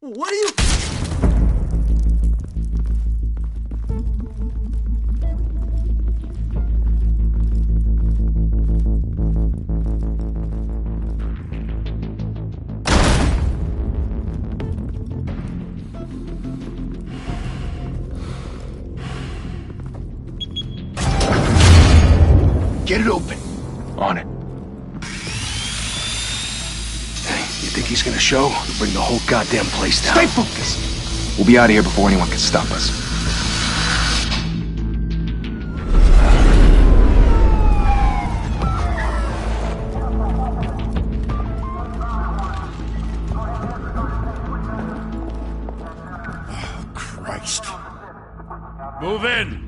What are you... Get it open. On it. Hey, you think he's gonna show? We'll bring the whole goddamn place down. Stay focused. We'll be out of here before anyone can stop us. Oh, Christ. Move in!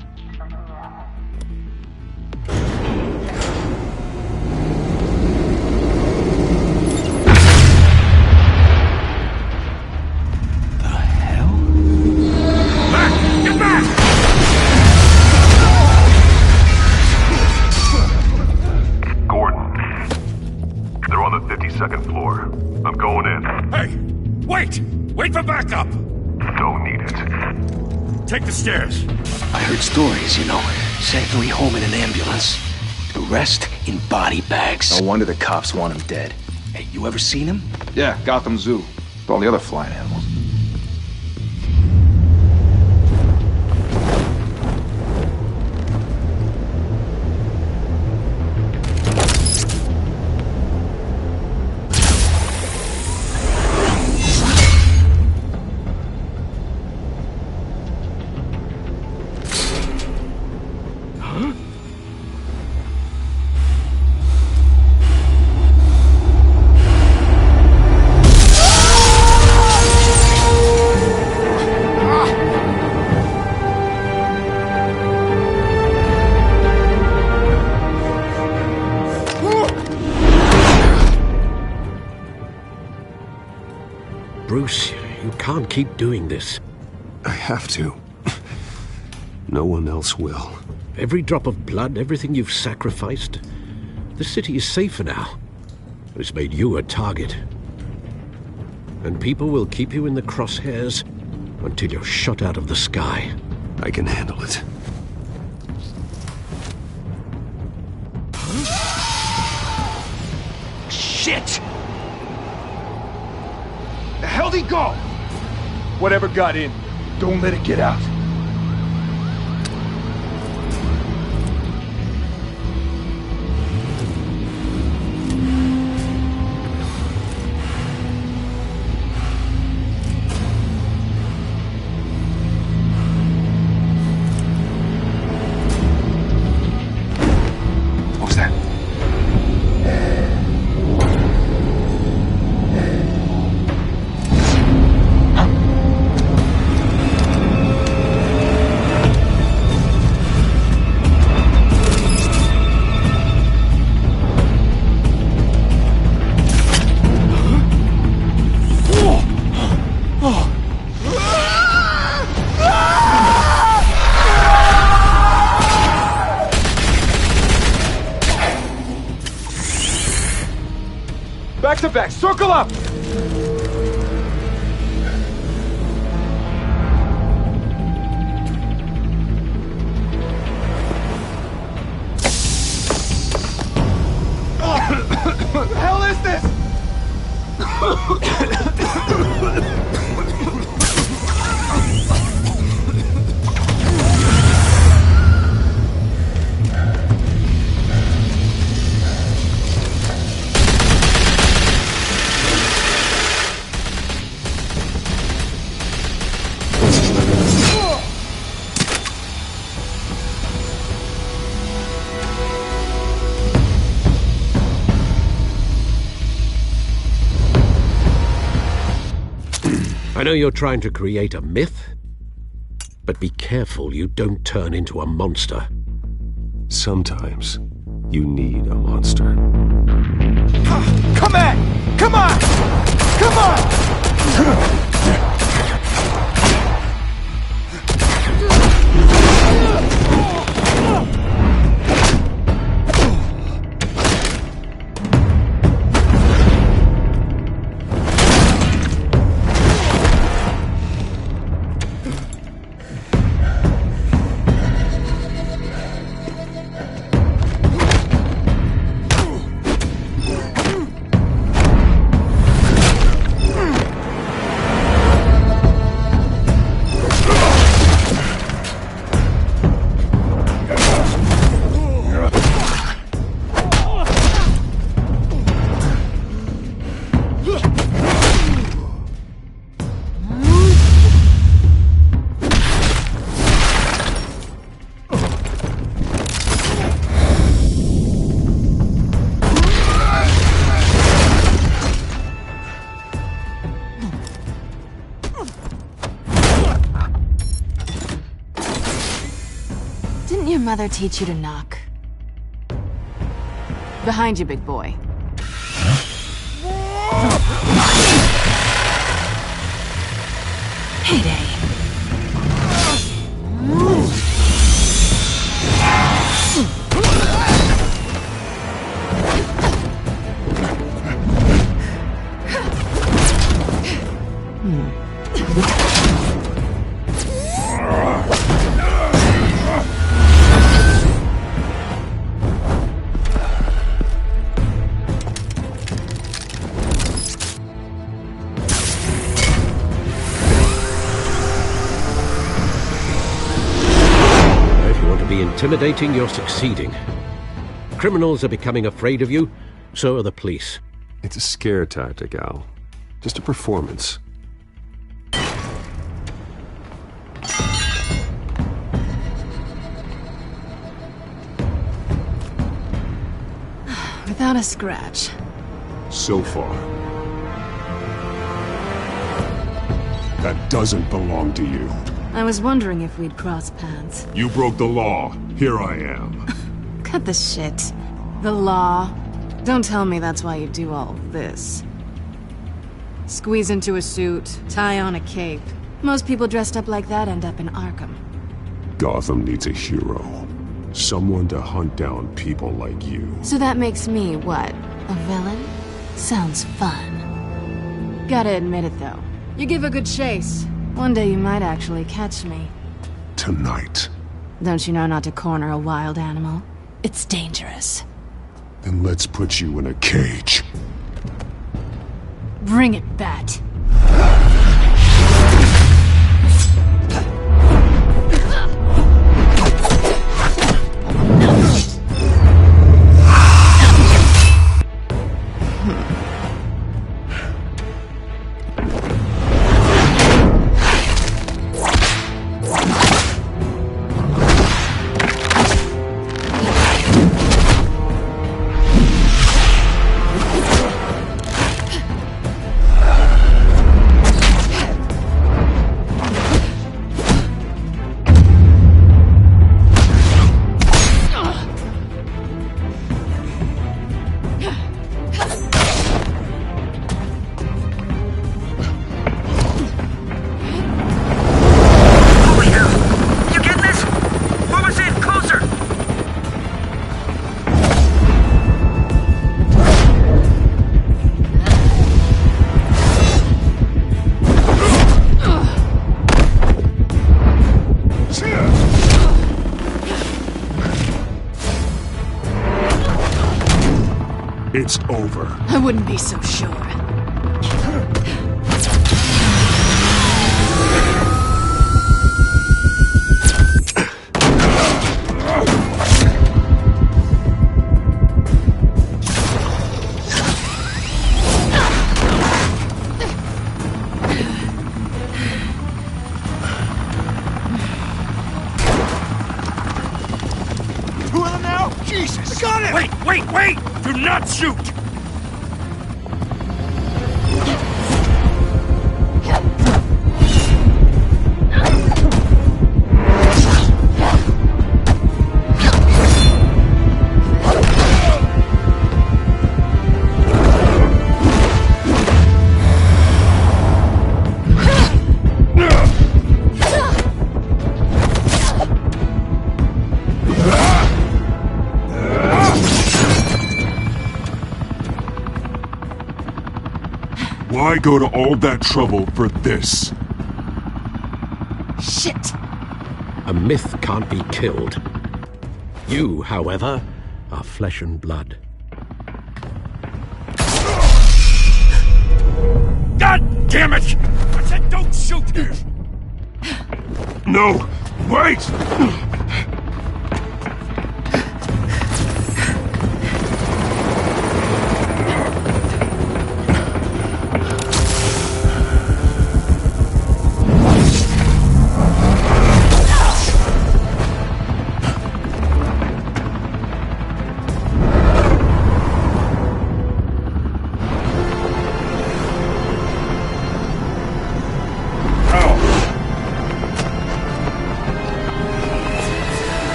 Second floor. I'm going in. Hey! Wait! Wait for backup! Don't need it. Take the stairs. I heard stories, Sent Louis home in an ambulance. The rest in body bags. No wonder the cops want him dead. Hey, you ever seen him? Yeah, Gotham Zoo. With all the other flying animals. Bruce, you can't keep doing this. I have to. No one else will. Every drop of blood, everything you've sacrificed. The city is safer now. It's made you a target. And people will keep you in the crosshairs until you're shot out of the sky. I can handle it. Shit! The hell'd he go? Whatever got in, don't let it get out. What was that? Back to back, circle up! What the hell is this? I know you're trying to create a myth, but be careful you don't turn into a monster. Sometimes you need a monster. Come on! Come on! Come on! mother teach you to knock? Behind you, big boy. Heyday. Intimidating, you're succeeding. Criminals are becoming afraid of you, so are the police. It's a scare tactic, Al. Just a performance. Without a scratch. So far. That doesn't belong to you. I was wondering if we'd cross paths. You broke the law. Here I am. Cut the shit. The law. Don't tell me that's why you do all this. Squeeze into a suit, tie on a cape. Most people dressed up like that end up in Arkham. Gotham needs a hero. Someone to hunt down people like you. So that makes me, what, a villain? Sounds fun. Gotta admit it, though. You give a good chase. One day you might actually catch me. Tonight. Don't you know not to corner a wild animal? It's dangerous. Then let's put you in a cage. Bring it, Bat. It's over. I wouldn't be so sure. Two of them now? Jesus! I got it! Wait! Do not shoot! Why go to all that trouble for this? Shit! A myth can't be killed. You, however, are flesh and blood. God damn it! I said don't shoot! No! Wait!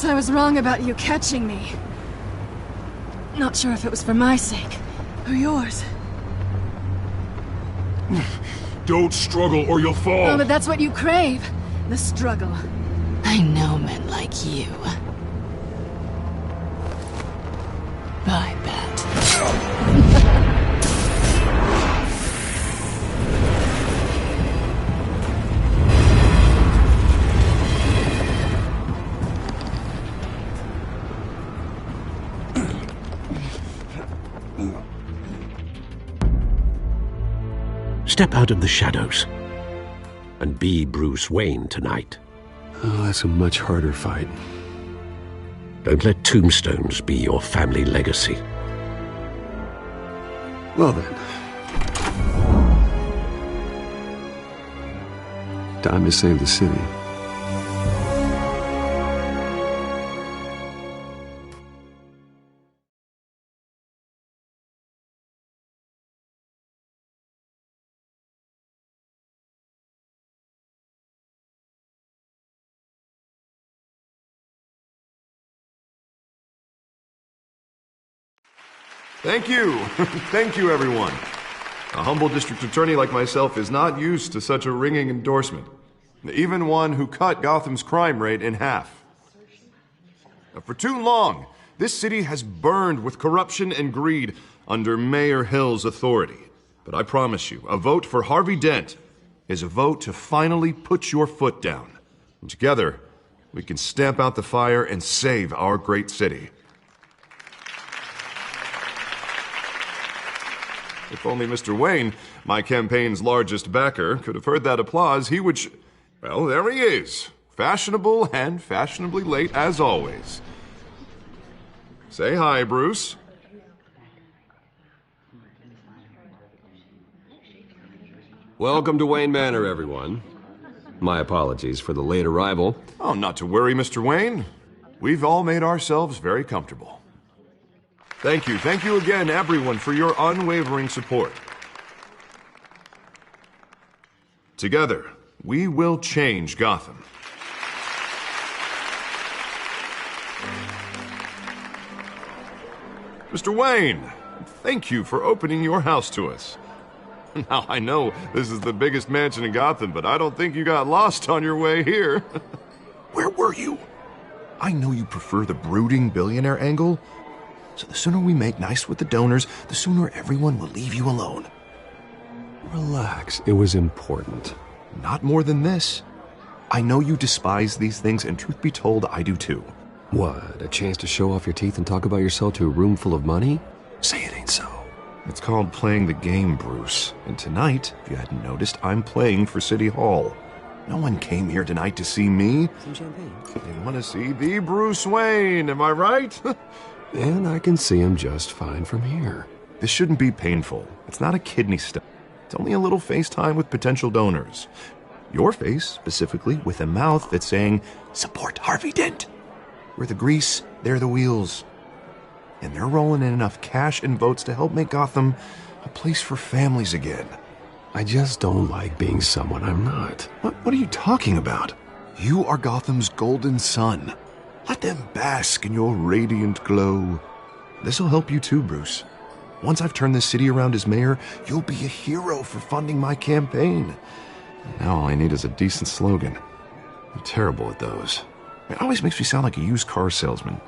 guess I was wrong about you catching me. Not sure if it was for my sake, or yours. Don't struggle or you'll fall. Oh, but that's what you crave. The struggle. I know men like you. I bet. Step out of the shadows and be Bruce Wayne tonight. Oh, that's a much harder fight. Don't let tombstones be your family legacy. Well then. Time to save the city. Thank you. Thank you, everyone. A humble district attorney like myself is not used to such a ringing endorsement. Even one who cut Gotham's crime rate in half. For too long, this city has burned with corruption and greed under Mayor Hill's authority. But I promise you, a vote for Harvey Dent is a vote to finally put your foot down. And together, we can stamp out the fire and save our great city. If only Mr. Wayne, my campaign's largest backer, could have heard that applause, he would well, there he is. Fashionable and fashionably late as always. Say hi, Bruce. Welcome to Wayne Manor, everyone. My apologies for the late arrival. Oh, not to worry, Mr. Wayne. We've all made ourselves very comfortable. Thank you again, everyone, for your unwavering support. Together, we will change Gotham. Mr. Wayne, thank you for opening your house to us. Now, I know this is the biggest mansion in Gotham, but I don't think you got lost on your way here. Where were you? I know you prefer the brooding billionaire angle, so the sooner we make nice with the donors, the sooner everyone will leave you alone. Relax, it was important. Not more than this. I know you despise these things, and truth be told, I do too. What, a chance to show off your teeth and talk about yourself to a room full of money? Say it ain't so. It's called playing the game, Bruce. And tonight, if you hadn't noticed, I'm playing for City Hall. No one came here tonight to see me. Some champagne. They want to see the Bruce Wayne, am I right? And I can see him just fine from here. This shouldn't be painful. It's not a kidney stone. It's only a little FaceTime with potential donors. Your face, specifically, with a mouth that's saying, support Harvey Dent. We're the grease, they're the wheels. And they're rolling in enough cash and votes to help make Gotham a place for families again. I just don't like being someone I'm not. What are you talking about? You are Gotham's golden sun. Let them bask in your radiant glow. This'll help you too, Bruce. Once I've turned this city around as mayor, you'll be a hero for funding my campaign. Now all I need is a decent slogan. I'm terrible at those. It always makes me sound like a used car salesman.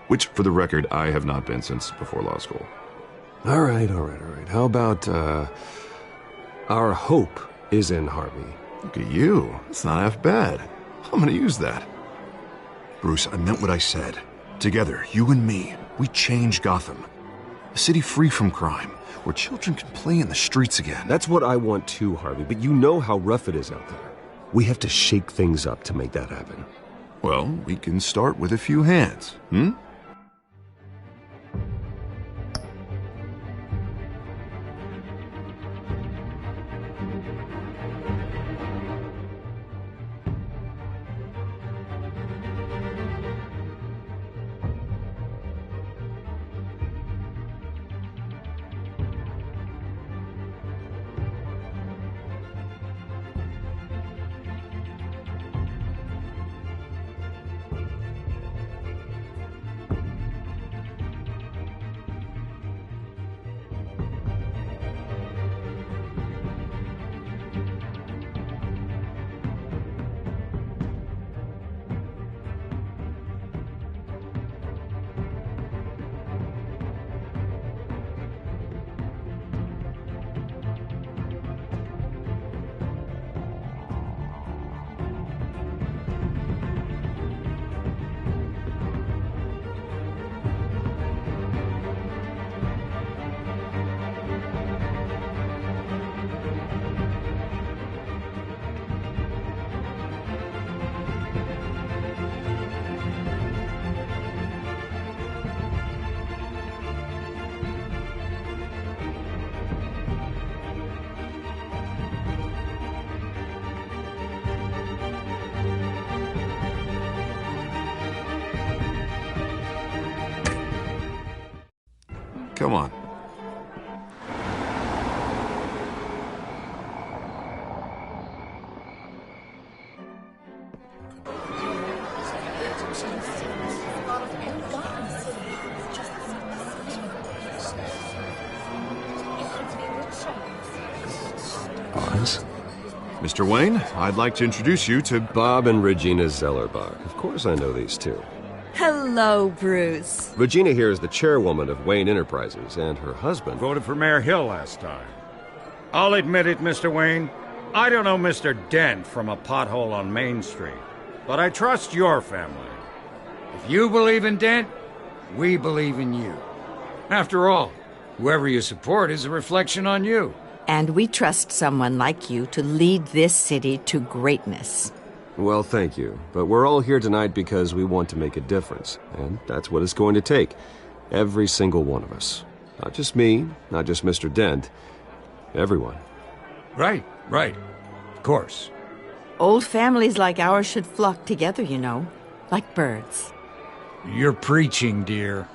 Which, for the record, I have not been since before law school. All right. How about, our hope is in Harvey? Look at you. That's not half bad. I'm gonna use that. Bruce, I meant what I said. Together, you and me, we change Gotham. A city free from crime, where children can play in the streets again. That's what I want too, Harvey, but you know how rough it is out there. We have to shake things up to make that happen. Well, we can start with a few hands, Come on. Oz? Mr. Wayne, I'd like to introduce you to... Bob and Regina Zellerbach. Of course I know these two. Hello, Bruce. Regina here is the chairwoman of Wayne Enterprises, and her husband... Voted for Mayor Hill last time. I'll admit it, Mr. Wayne. I don't know Mr. Dent from a pothole on Main Street, but I trust your family. If you believe in Dent, we believe in you. After all, whoever you support is a reflection on you. And we trust someone like you to lead this city to greatness. Well, thank you. But we're all here tonight because we want to make a difference. And that's what it's going to take. Every single one of us. Not just me, not just Mr. Dent. Everyone. Right. Of course. Old families like ours should flock together, you know. Like birds. You're preaching, dear.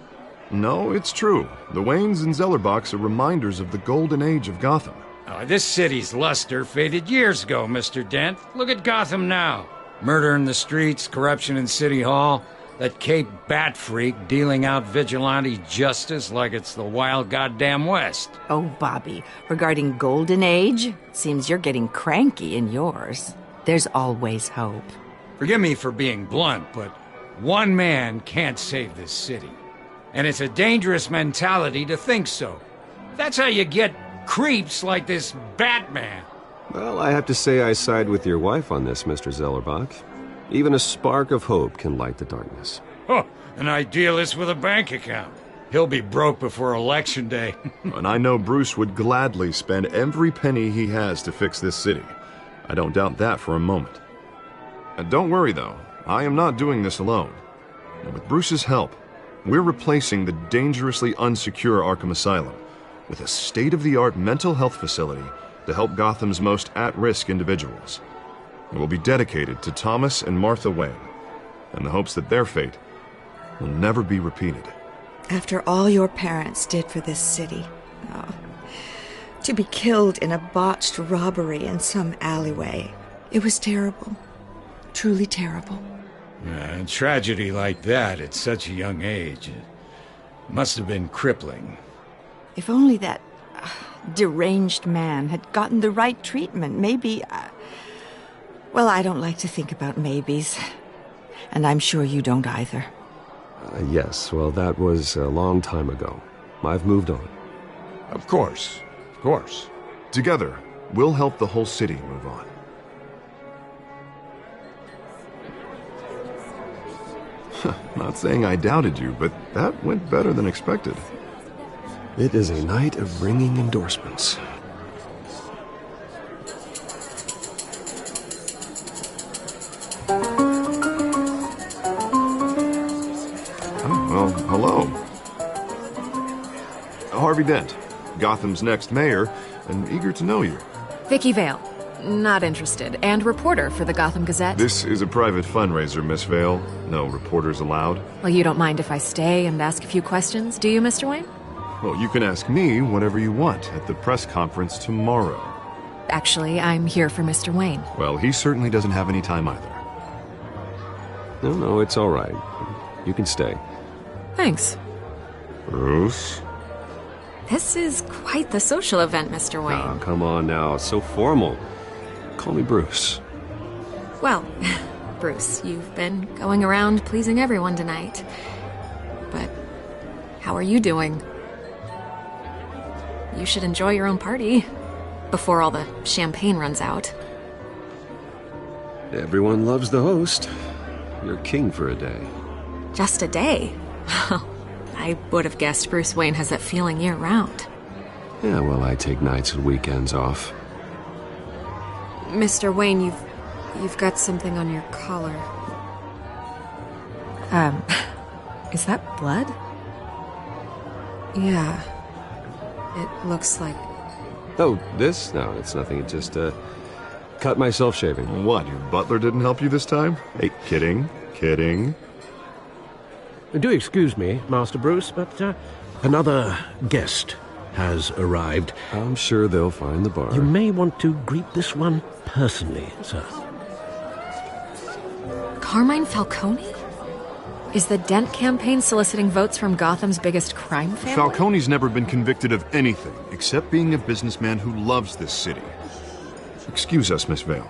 No, it's true. The Waynes and Zellerbachs are reminders of the golden age of Gotham. This city's luster faded years ago, Mr. Dent. Look at Gotham now. Murder in the streets, corruption in City Hall, that Cape Bat freak dealing out vigilante justice like it's the wild goddamn West. Oh, Bobby, regarding Golden Age, seems you're getting cranky in yours. There's always hope. Forgive me for being blunt, but one man can't save this city. And it's a dangerous mentality to think so. That's how you get creeps like this Batman. Well, I have to say I side with your wife on this, Mr. Zellerbach. Even a spark of hope can light the darkness. Oh, an idealist with a bank account. He'll be broke before Election Day. And I know Bruce would gladly spend every penny he has to fix this city. I don't doubt that for a moment. And don't worry, though. I am not doing this alone. And with Bruce's help, we're replacing the dangerously unsecure Arkham Asylum with a state-of-the-art mental health facility to help Gotham's most at-risk individuals. It will be dedicated to Thomas and Martha Wayne, in the hopes that their fate will never be repeated. After all your parents did for this city, to be killed in a botched robbery in some alleyway, it was terrible. Truly terrible. A tragedy like that at such a young age must have been crippling. If only that deranged man had gotten the right treatment, maybe... Well, I don't like to think about maybes. And I'm sure you don't either. Yes, well, that was a long time ago. I've moved on. Of course. Together, we'll help the whole city move on. Not saying I doubted you, but that went better than expected. It is a night of ringing endorsements. Well, hello. Harvey Dent, Gotham's next mayor, and eager to know you. Vicky Vale. Not interested. And reporter for the Gotham Gazette. This is a private fundraiser, Miss Vale. No reporters allowed. Well, you don't mind if I stay and ask a few questions, do you, Mr. Wayne? Well, you can ask me whatever you want at the press conference tomorrow. Actually, I'm here for Mr. Wayne. Well, he certainly doesn't have any time either. No, it's all right. You can stay. Thanks. Bruce? This is quite the social event, Mr. Wayne. Oh, come on now. So formal. Call me Bruce. Well, Bruce, you've been going around pleasing everyone tonight. But how are you doing? You should enjoy your own party before all the champagne runs out. Everyone loves the host. You're king for a day. Just a day? I would have guessed Bruce Wayne has that feeling year-round. Yeah, well, I take nights and weekends off. Mr. Wayne, you've got something on your collar. Is that blood? Yeah. It looks like... Oh, this? No, it's nothing. It just, cut myself shaving. What, your butler didn't help you this time? Hey, kidding. Do excuse me, Master Bruce, but Another guest has arrived. I'm sure they'll find the bar. You may want to greet this one personally, sir. Carmine Falcone? Is the Dent campaign soliciting votes from Gotham's biggest crime family? Falcone's never been convicted of anything except being a businessman who loves this city. Excuse us, Miss Vale.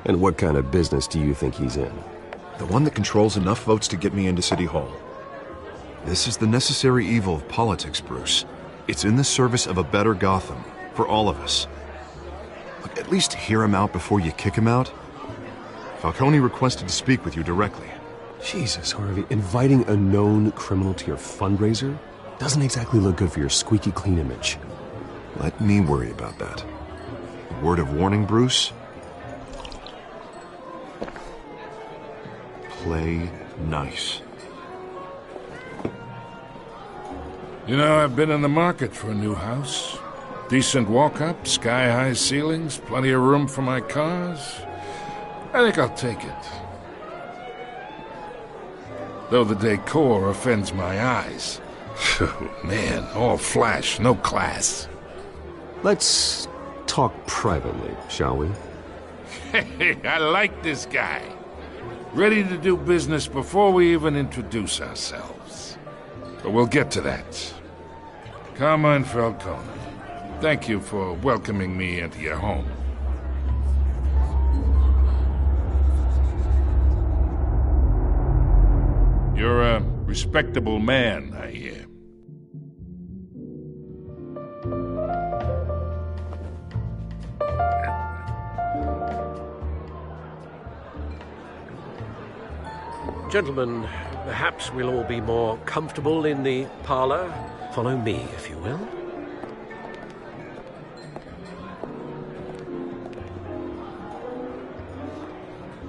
And what kind of business do you think he's in? The one that controls enough votes to get me into City Hall. This is the necessary evil of politics, Bruce. It's in the service of a better Gotham, for all of us. Look, at least hear him out before you kick him out. Falcone requested to speak with you directly. Jesus, Harvey, inviting a known criminal to your fundraiser doesn't exactly look good for your squeaky clean image. Let me worry about that. A word of warning, Bruce? Play nice. You know, I've been in the market for a new house. Decent walk-up, sky-high ceilings, plenty of room for my cars. I think I'll take it. Though the decor offends my eyes. Oh, man, all flash, no class. Let's talk privately, shall we? Hey, I like this guy. Ready to do business before we even introduce ourselves. But we'll get to that. Carmine Falcone, thank you for welcoming me into your home. You're a respectable man, I hear. Gentlemen, perhaps we'll all be more comfortable in the parlor. Follow me, if you will.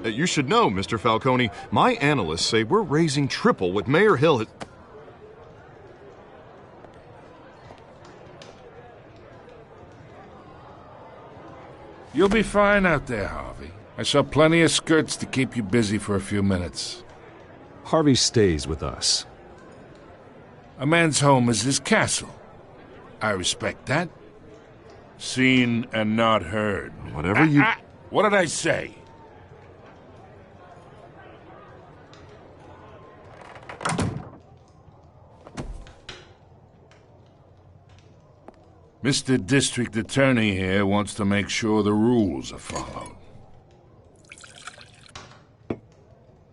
You should know, Mr. Falcone, my analysts say we're raising triple what Mayor Hill has... You'll be fine out there, Harvey. I saw plenty of skirts to keep you busy for a few minutes. Harvey stays with us. A man's home is his castle. I respect that. Seen and not heard. Whatever you... What did I say? Mr. District Attorney here wants to make sure the rules are followed.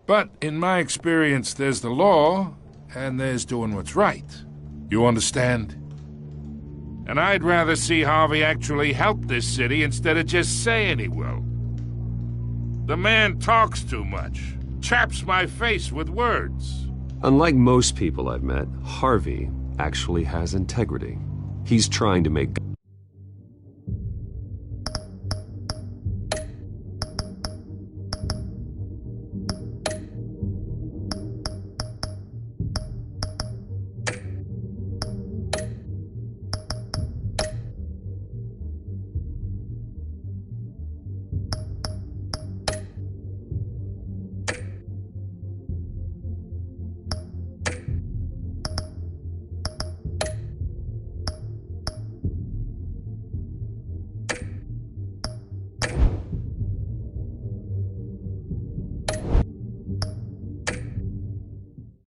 But in my experience, there's the law, and there's doing what's right. You understand? And I'd rather see Harvey actually help this city instead of just saying he will. The man talks too much, chaps my face with words. Unlike most people I've met, Harvey actually has integrity. He's trying to make...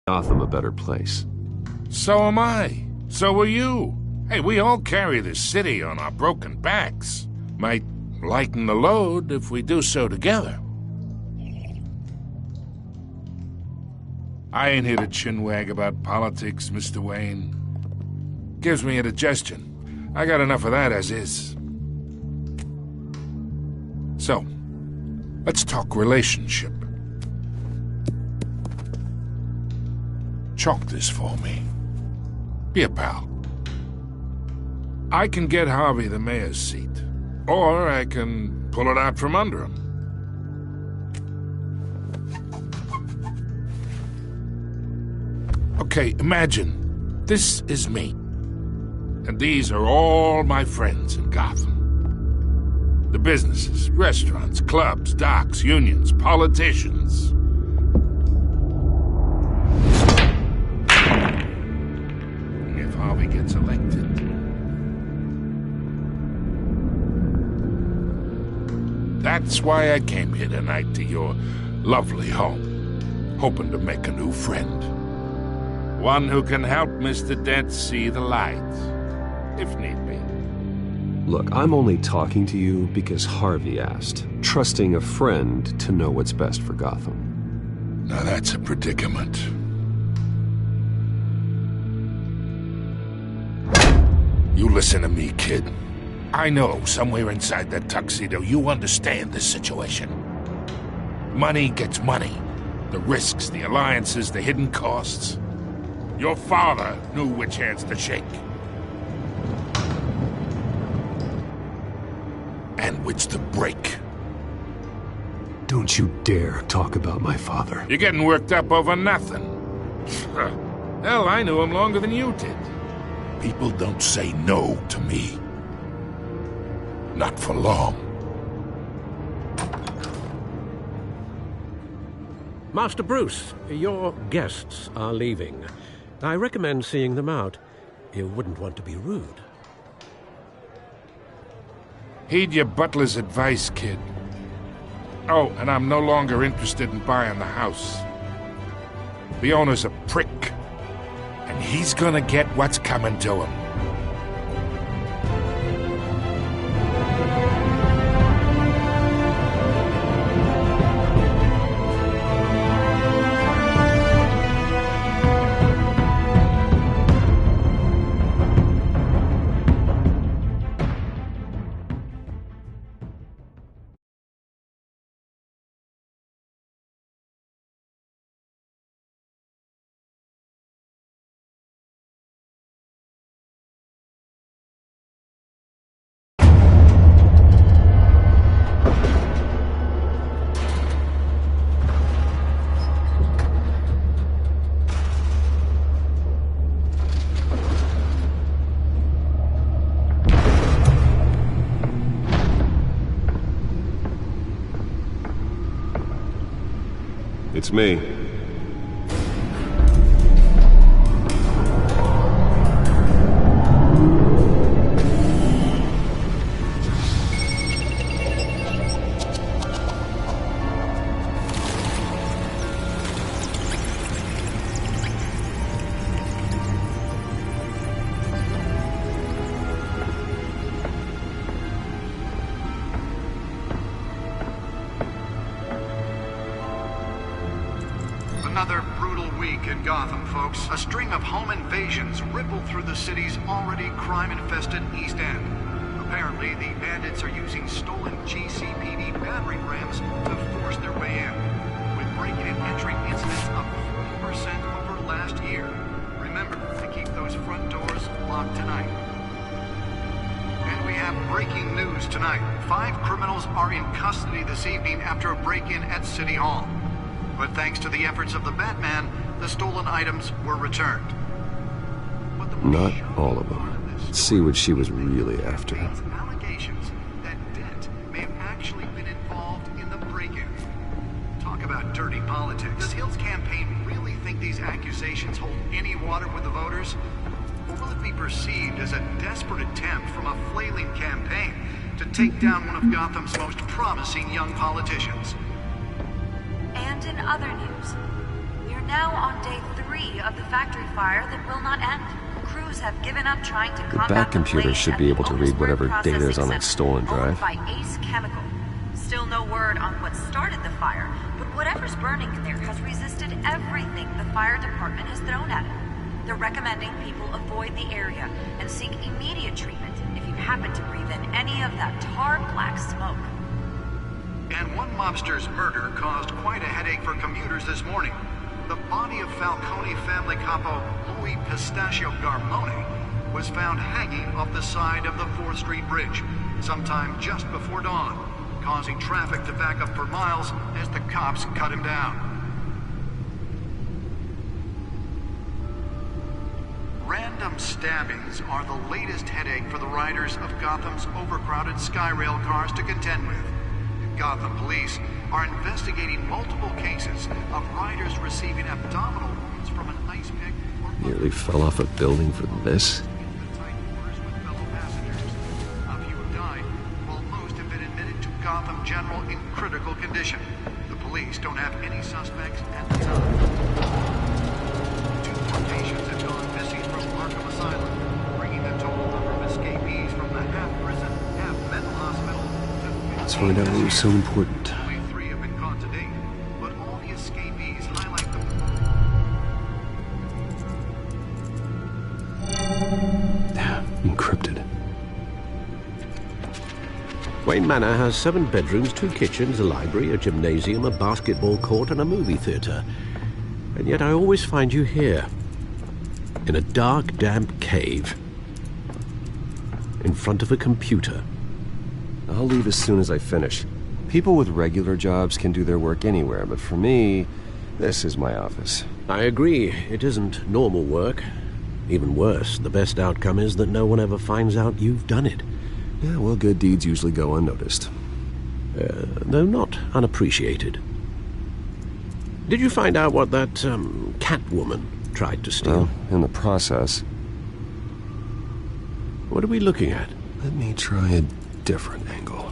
Gotham a better place. So am I. So are you. Hey, we all carry this city on our broken backs. Might lighten the load if we do so together. I ain't here to chinwag about politics, Mr. Wayne. Gives me indigestion. I got enough of that as is. So, let's talk relationship. Chalk this for me. Be a pal. I can get Harvey the mayor's seat, or I can pull it out from under him. Okay, imagine this is me, and these are all my friends in Gotham. The businesses, restaurants, clubs, docks, unions, politicians. If Harvey gets elected. That's why I came here tonight to your lovely home, hoping to make a new friend. One who can help Mr. Dent see the light, if need be. Look, I'm only talking to you because Harvey asked, trusting a friend to know what's best for Gotham. Now that's a predicament. You listen to me, kid. I know somewhere inside that tuxedo you understand this situation. Money gets money. The risks, the alliances, the hidden costs. Your father knew which hands to shake. And which to break. Don't you dare talk about my father. You're getting worked up over nothing. Hell, I knew him longer than you did. People don't say no to me. Not for long. Master Bruce, your guests are leaving. I recommend seeing them out. You wouldn't want to be rude. Heed your butler's advice, kid. Oh, and I'm no longer interested in buying the house. The owner's a prick. And he's gonna get what's coming to him. It's me. Another brutal week in Gotham, folks. A string of home invasions rippled through the city's already crime-infested East End. Apparently, the bandits are using stolen GCPD battering rams to force their way in, with break-in and entry incidents up 40% over last year. Remember to keep those front doors locked tonight. And we have breaking news tonight. 5 criminals are in custody this evening after a break-in at City Hall. But thanks to the efforts of the Batman, the stolen items were returned. Not all of them. Let's see what she was really after. Allegations that Dent may have actually been involved in the break-in. Talk about dirty politics. Does Hill's campaign really think these accusations hold any water with the voters? Or will it be perceived as a desperate attempt from a flailing campaign to take down one of Gotham's most promising young politicians? And in other news, we're now on day 3 of the factory fire that will not end. Crews have given up trying to combat The back computer should be able to read whatever data is on that stolen drive. By Ace Chemical. Still no word on what started the fire, but whatever's burning in there has resisted everything the fire department has thrown at it. They're recommending people avoid the area and seek immediate treatment if you happen to breathe in any of that tar black smoke. And one mobster's murder caused quite a headache for commuters this morning. The body of Falcone family capo Louis Pistachio Garmone was found hanging off the side of the 4th Street Bridge sometime just before dawn, causing traffic to back up for miles as the cops cut him down. Random random stabbings are the latest headache for the riders of Gotham's overcrowded Skyrail cars to contend with. Gotham police are investigating multiple cases of riders receiving abdominal wounds from an ice pick or... Nearly fell off a building for this? A few have died, while most have been admitted to Gotham General in critical condition. The police don't have any suspects at the time. 2 more patients have gone missing from Arkham Asylum, bringing the total number of escapees from the half-prison, half-mental hospital to... Let's find out what was so important. Only 3 have been caught to date, but all the escapees highlight the... Encrypted. Wayne Manor has 7 bedrooms, 2 kitchens, a library, a gymnasium, a basketball court, and a movie theater. And yet I always find you here, in a dark, damp cave, in front of a computer. I'll leave as soon as I finish. People with regular jobs can do their work anywhere, but for me, this is my office. I agree. It isn't normal work. Even worse, the best outcome is that no one ever finds out you've done it. Yeah, well, good deeds usually go unnoticed. Though not unappreciated. Did you find out what that, Catwoman tried to steal? Well, in the process. What are we looking at? Let me try a different angle.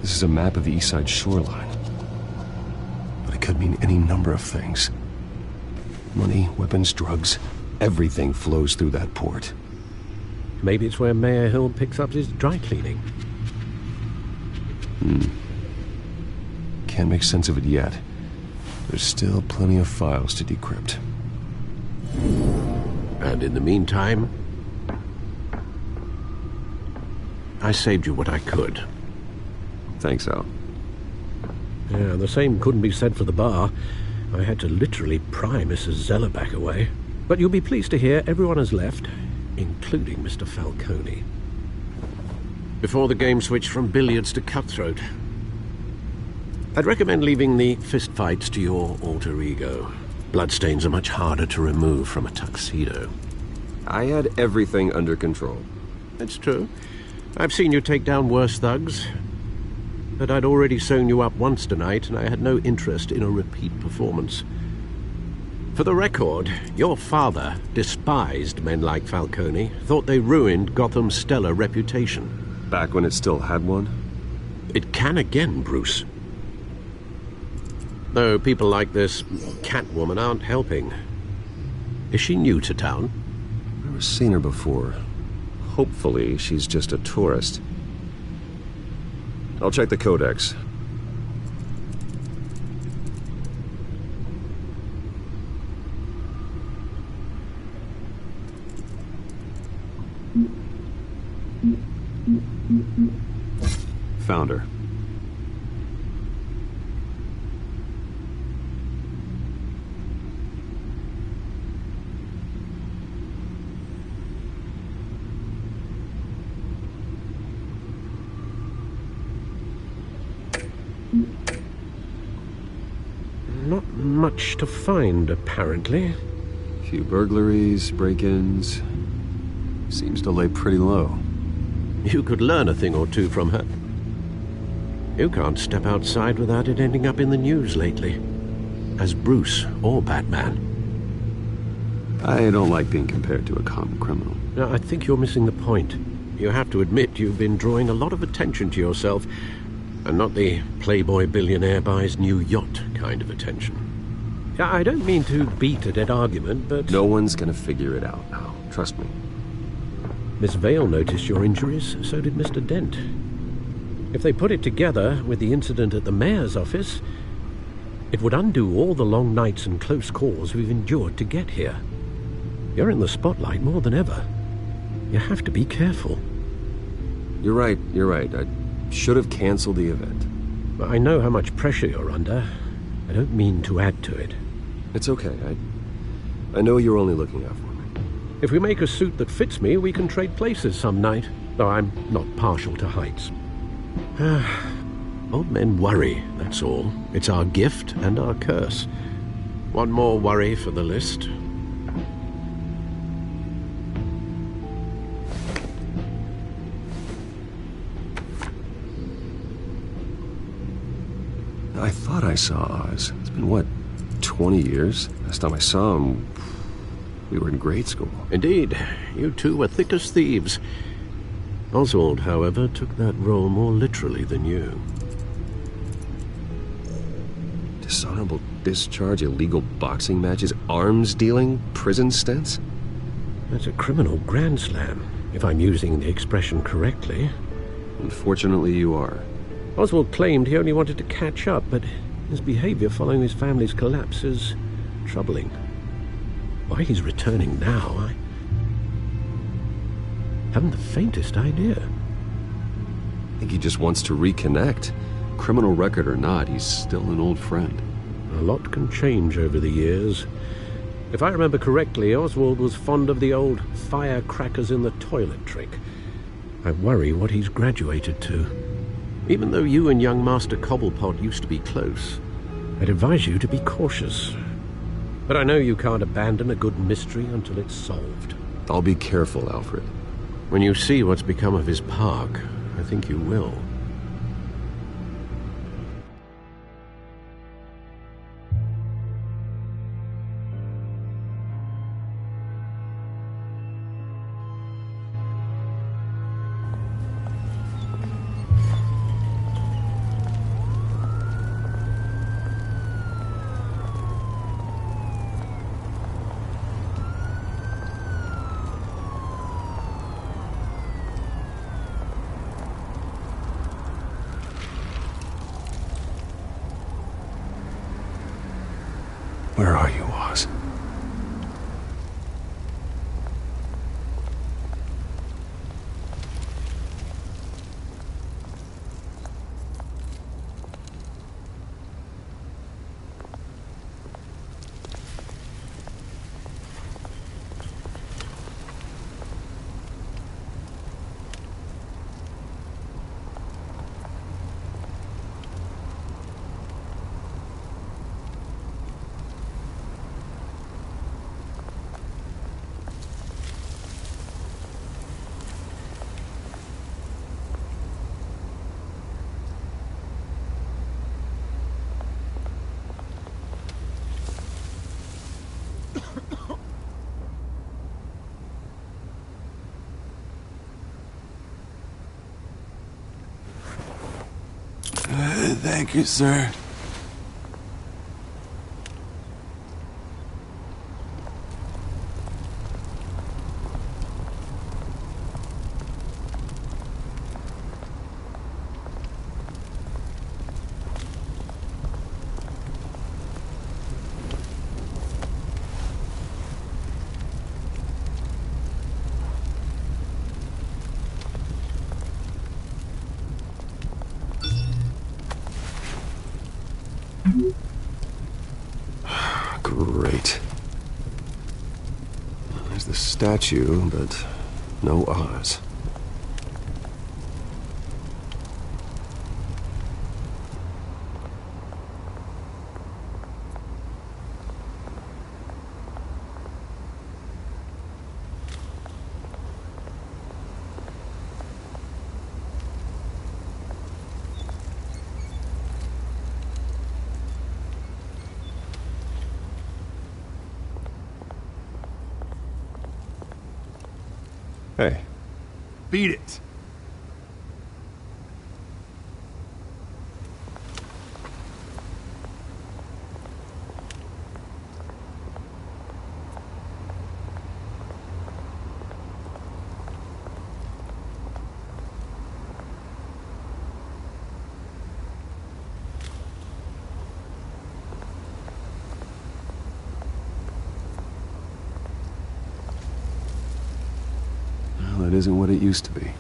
This is a map of the East Side shoreline. But it could mean any number of things. Money, weapons, drugs, everything flows through that port. Maybe it's where Mayor Hill picks up his dry cleaning. Can't make sense of it yet. There's still plenty of files to decrypt. And in the meantime, I saved you what I could. Thanks, Al. Yeah, the same couldn't be said for the bar. I had to literally pry Mrs. Zellerback away. But you'll be pleased to hear everyone has left, including Mr. Falcone. Before the game switched from billiards to cutthroat. I'd recommend leaving the fistfights to your alter ego. Bloodstains are much harder to remove from a tuxedo. I had everything under control. That's true. I've seen you take down worse thugs. But I'd already sewn you up once tonight, and I had no interest in a repeat performance. For the record, your father despised men like Falcone, thought they ruined Gotham's stellar reputation. Back when it still had one? It can again, Bruce. Though people like this Catwoman aren't helping. Is she new to town? I've never seen her before. Hopefully, she's just a tourist. I'll check the codex. Found her. Not much to find, apparently. A few burglaries, break-ins. Seems to lay pretty low. You could learn a thing or two from her. You can't step outside without it ending up in the news lately. As Bruce or Batman. I don't like being compared to a common criminal. No, I think you're missing the point. You have to admit you've been drawing a lot of attention to yourself, and not the playboy billionaire buys new yacht kind of attention. I don't mean to beat a dead argument, but... No one's gonna figure it out now. Trust me. Miss Vale noticed your injuries, so did Mr. Dent. If they put it together with the incident at the mayor's office, it would undo all the long nights and close calls we've endured to get here. You're in the spotlight more than ever. You have to be careful. You're right. I should have canceled the event. I know how much pressure you're under. I don't mean to add to it. It's okay. I know you're only looking out for me. If we make a suit that fits me, we can trade places some night, though I'm not partial to heights. Old men worry, that's all. It's our gift and our curse. One more worry for the list. I thought I saw Oz. It's been, what, 20 years? Last time I saw him, we were in grade school. Indeed. You two were thick as thieves. Oswald, however, took that role more literally than you. Dishonorable discharge, illegal boxing matches, arms dealing, prison stints? That's a criminal grand slam, if I'm using the expression correctly. Unfortunately, you are. Oswald claimed he only wanted to catch up, but his behavior following his family's collapse is troubling. Why he's returning now, I haven't the faintest idea. I think he just wants to reconnect. Criminal record or not, he's still an old friend. A lot can change over the years. If I remember correctly, Oswald was fond of the old firecrackers in the toilet trick. I worry what he's graduated to. Even though you and young Master Cobblepot used to be close, I'd advise you to be cautious. But I know you can't abandon a good mystery until it's solved. I'll be careful, Alfred. When you see what's become of his park, I think you will. Where are you, Oz? Thank you, sir. Great. There's the statue, but no Oz. Hey. Beat it. Well, it isn't what it used to be.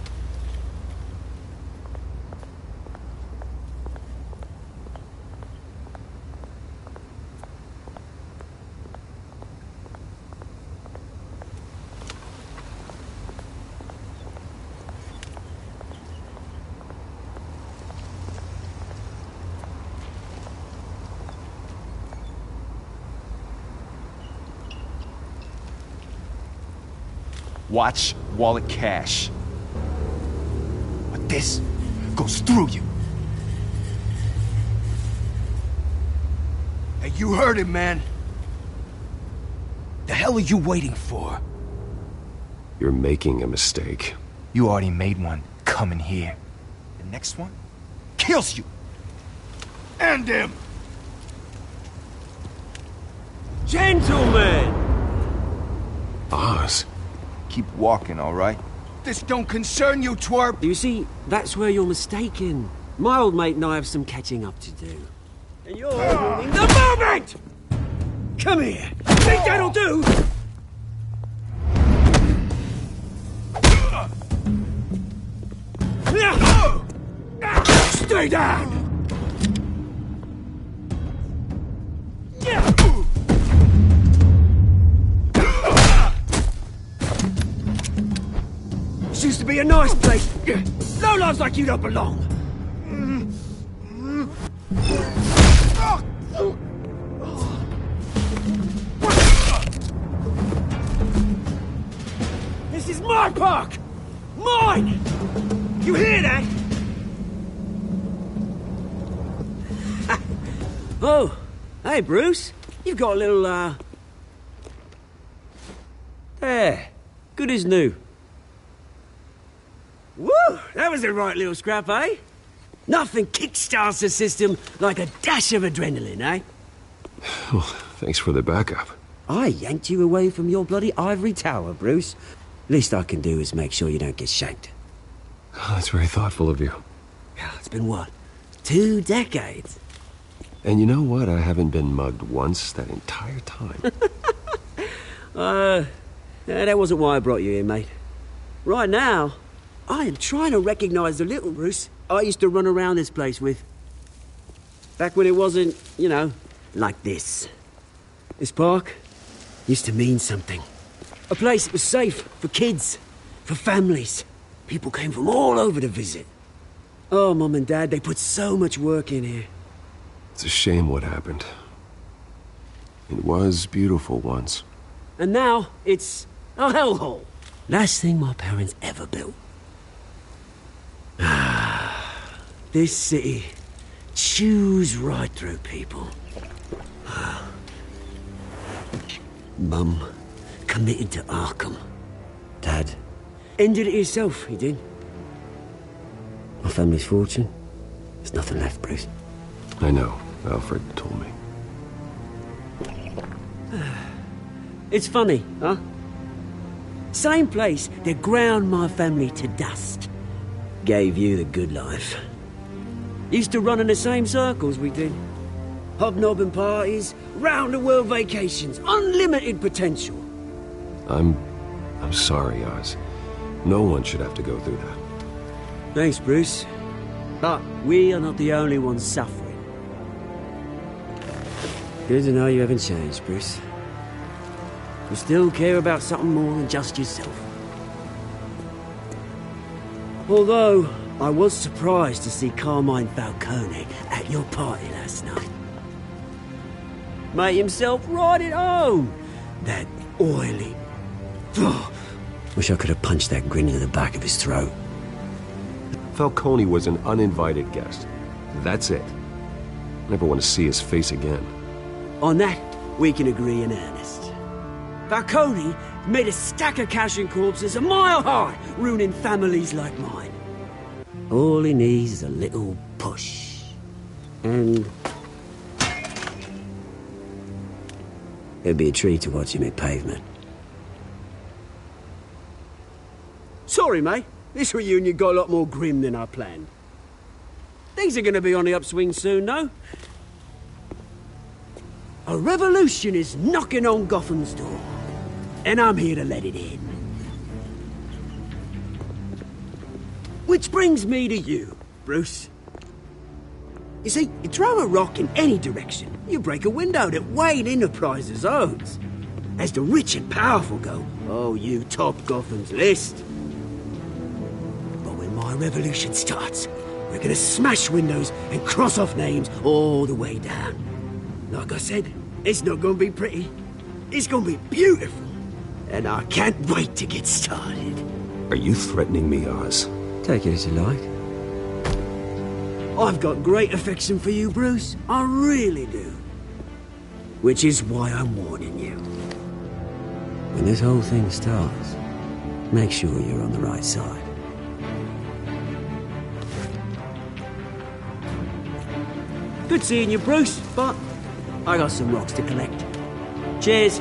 Watch, wallet, cash. But this goes through you. Hey, you heard him, man. The hell are you waiting for? You're making a mistake. You already made one coming here. The next one kills you. And him. Gentlemen! Oz. Keep walking, all right? This don't concern you, twerp! You see, that's where you're mistaken. My old mate and I have some catching up to do. And you're ruining the moment! Come here! Think that'll do? Stay down! This used to be a nice place. Lowlifes like you don't belong. This is my park! Mine! You hear that? Oh, hey, Bruce. You've got a little, There. Good as new. Woo! That was a right little scrap, eh? Nothing kickstarts the system like a dash of adrenaline, eh? Well, thanks for the backup. I yanked you away from your bloody ivory tower, Bruce. Least I can do is make sure you don't get shanked. Oh, that's very thoughtful of you. It's been what? 2 decades? And you know what? I haven't been mugged once that entire time. That wasn't why I brought you here, mate. Right now, I am trying to recognize the little Bruce I used to run around this place with. Back when it wasn't, you know, like this. This park used to mean something. A place that was safe for kids, for families. People came from all over to visit. Oh, Mum and Dad, they put so much work in here. It's a shame what happened. It was beautiful once. And now, it's a hellhole. Last thing my parents ever built. This city chews right through people. Mum committed to Arkham. Dad ended it himself, he did. My family's fortune, there's nothing left, Bruce. I know. Alfred told me. It's funny, huh? Same place that ground my family to dust. Gave you the good life. Used to run in the same circles we did. Hobnobbing parties, round-the-world vacations, unlimited potential. I'm sorry, Oz. No one should have to go through that. Thanks, Bruce. But we are not the only ones suffering. Good to know you haven't changed, Bruce. You still care about something more than just yourself. Although, I was surprised to see Carmine Falcone at your party last night. Made himself right at home. That oily... Wish I could have punched that grin into the back of his throat. Falcone was an uninvited guest. That's it. Never want to see his face again. On that, we can agree in earnest. Falcone made a stack of cash and corpses a mile high, ruining families like mine. All he needs is a little push. And... it'd be a treat to watch him hit pavement. Sorry, mate. This reunion got a lot more grim than I planned. Things are gonna be on the upswing soon, though. A revolution is knocking on Gotham's door. And I'm here to let it in. Which brings me to you, Bruce. You see, you throw a rock in any direction, you break a window that Wayne Enterprises owns. As the rich and powerful go, oh, you top Gotham's list. But when my revolution starts, we're gonna smash windows and cross off names all the way down. Like I said, it's not gonna be pretty. It's gonna be beautiful. and I can't wait to get started. Are you threatening me, Oz? Take it as you like. I've got great affection for you, Bruce. I really do. Which is why I'm warning you. When this whole thing starts, make sure you're on the right side. Good seeing you, Bruce, but I got some rocks to collect. Cheers.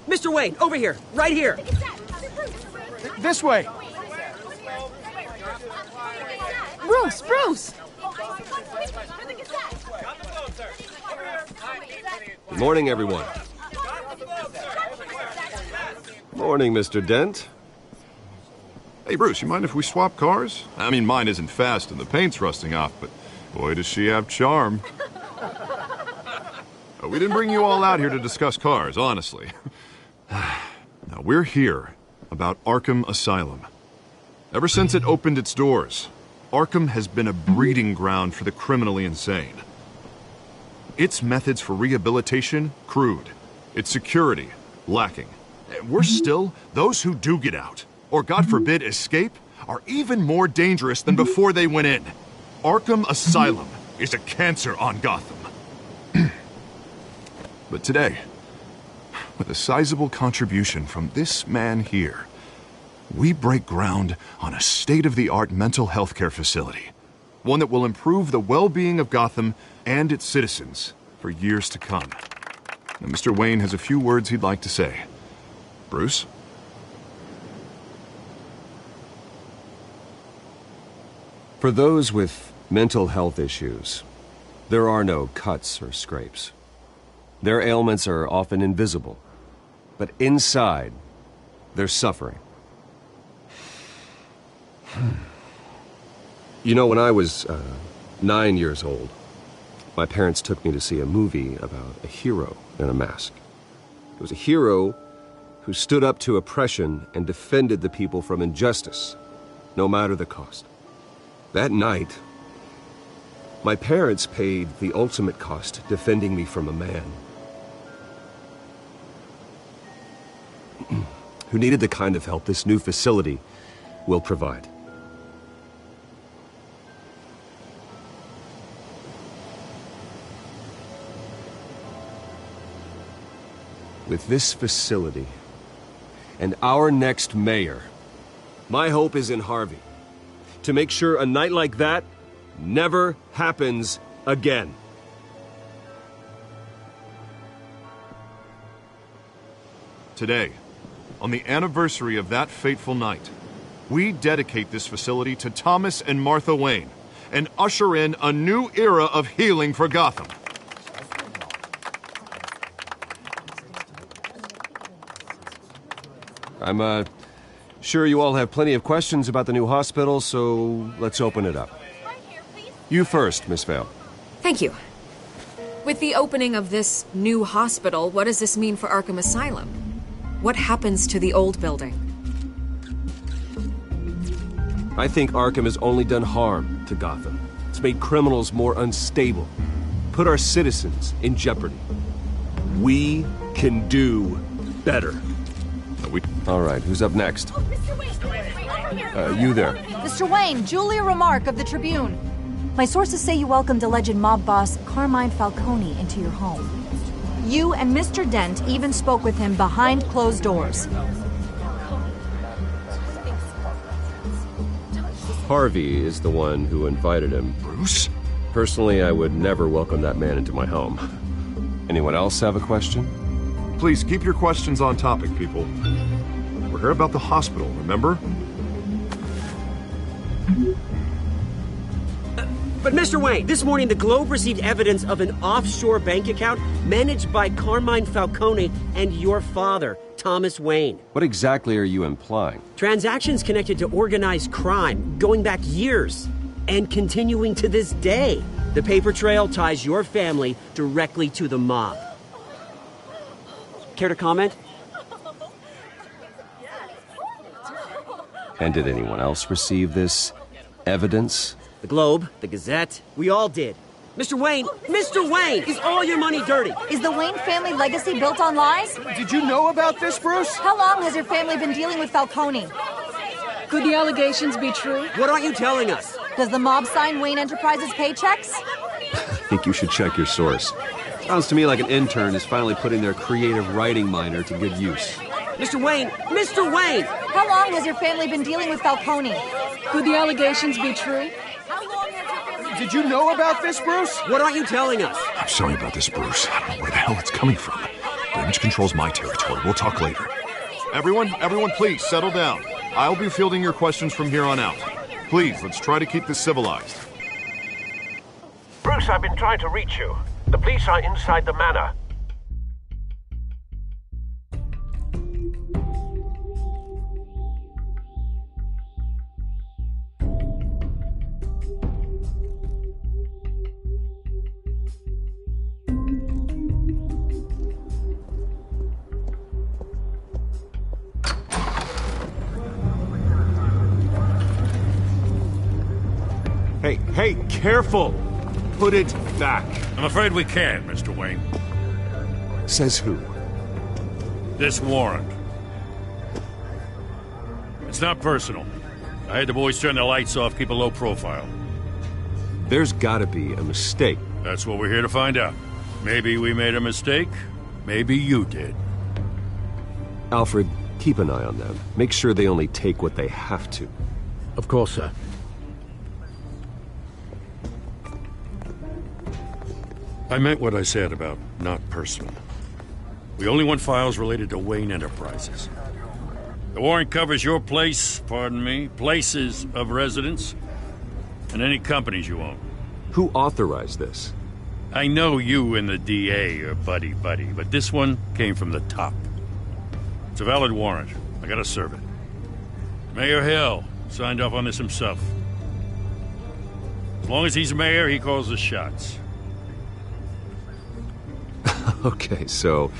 Mr. Wayne, over here, right here. This way. Bruce! Good morning, everyone. Morning, Mr. Dent. Hey, Bruce, you mind if we swap cars? I mean, mine isn't fast and the paint's rusting off, but boy, does she have charm. We didn't bring you all out here to discuss cars, honestly. Now, we're here about Arkham Asylum. Ever since it opened its doors, Arkham has been a breeding ground for the criminally insane. Its methods for rehabilitation, crude. Its security, lacking. Worse still, those who do get out, or God forbid escape, are even more dangerous than before they went in. Arkham Asylum is a cancer on Gotham. But today, with a sizable contribution from this man here, we break ground on a state-of-the-art mental health care facility. One that will improve the well-being of Gotham and its citizens for years to come. Now, Mr. Wayne has a few words he'd like to say. Bruce? For those with mental health issues, there are no cuts or scrapes. Their ailments are often invisible, but inside, they're suffering. You know, when I was 9 years old, my parents took me to see a movie about a hero in a mask. It was a hero who stood up to oppression and defended the people from injustice, no matter the cost. That night, my parents paid the ultimate cost defending me from a man who needed the kind of help this new facility will provide. With this facility and our next mayor, my hope is in Harvey, to make sure a night like that never happens again. Today, on the anniversary of that fateful night, we dedicate this facility to Thomas and Martha Wayne and usher in a new era of healing for Gotham. I'm sure you all have plenty of questions about the new hospital, so let's open it up. You first, Miss Vale. Thank you. With the opening of this new hospital, what does this mean for Arkham Asylum? What happens to the old building? I think Arkham has only done harm to Gotham. It's made criminals more unstable, put our citizens in jeopardy. We can do better. All right, who's up next? You there. Mr. Wayne, Julia Remark of the Tribune. My sources say you welcomed alleged mob boss Carmine Falcone into your home. You and Mr. Dent even spoke with him behind closed doors. Harvey is the one who invited him. Bruce? Personally, I would never welcome that man into my home. Anyone else have a question? Please keep your questions on topic, people. We're here about the hospital, remember? But Mr. Wayne, this morning the Globe received evidence of an offshore bank account managed by Carmine Falcone and your father, Thomas Wayne. What exactly are you implying? Transactions connected to organized crime going back years and continuing to this day. The paper trail ties your family directly to the mob. Care to comment? And did anyone else receive this evidence? The Globe, the Gazette, we all did. Mr. Wayne, is all your money dirty? Is the Wayne family legacy built on lies? Did you know about this, Bruce? How long has your family been dealing with Falcone? Could the allegations be true? What aren't you telling us? Does the mob sign Wayne Enterprises paychecks? I think you should check your source. Sounds to me like an intern is finally putting their creative writing minor to good use. Mr. Wayne! How long has your family been dealing with Falcone? Could the allegations be true? Did you know about this, Bruce? What aren't you telling us? I'm sorry about this, Bruce. I don't know where the hell it's coming from. Damage control's my territory. We'll talk later. Everyone, please, settle down. I'll be fielding your questions from here on out. Please, let's try to keep this civilized. Bruce, I've been trying to reach you. The police are inside the manor. Hey, careful! Put it back. I'm afraid we can't, Mr. Wayne. Says who? This warrant. It's not personal. I had the boys turn the lights off, keep a low profile. There's gotta be a mistake. That's what we're here to find out. Maybe we made a mistake. Maybe you did. Alfred, keep an eye on them. Make sure they only take what they have to. Of course, sir. I meant what I said about not personal. We only want files related to Wayne Enterprises. The warrant covers your place, pardon me, places of residence, and any companies you own. Who authorized this? I know you and the DA are buddy-buddy, but this one came from the top. It's a valid warrant. I gotta serve it. Mayor Hill signed off on this himself. As long as he's mayor, he calls the shots. Okay, so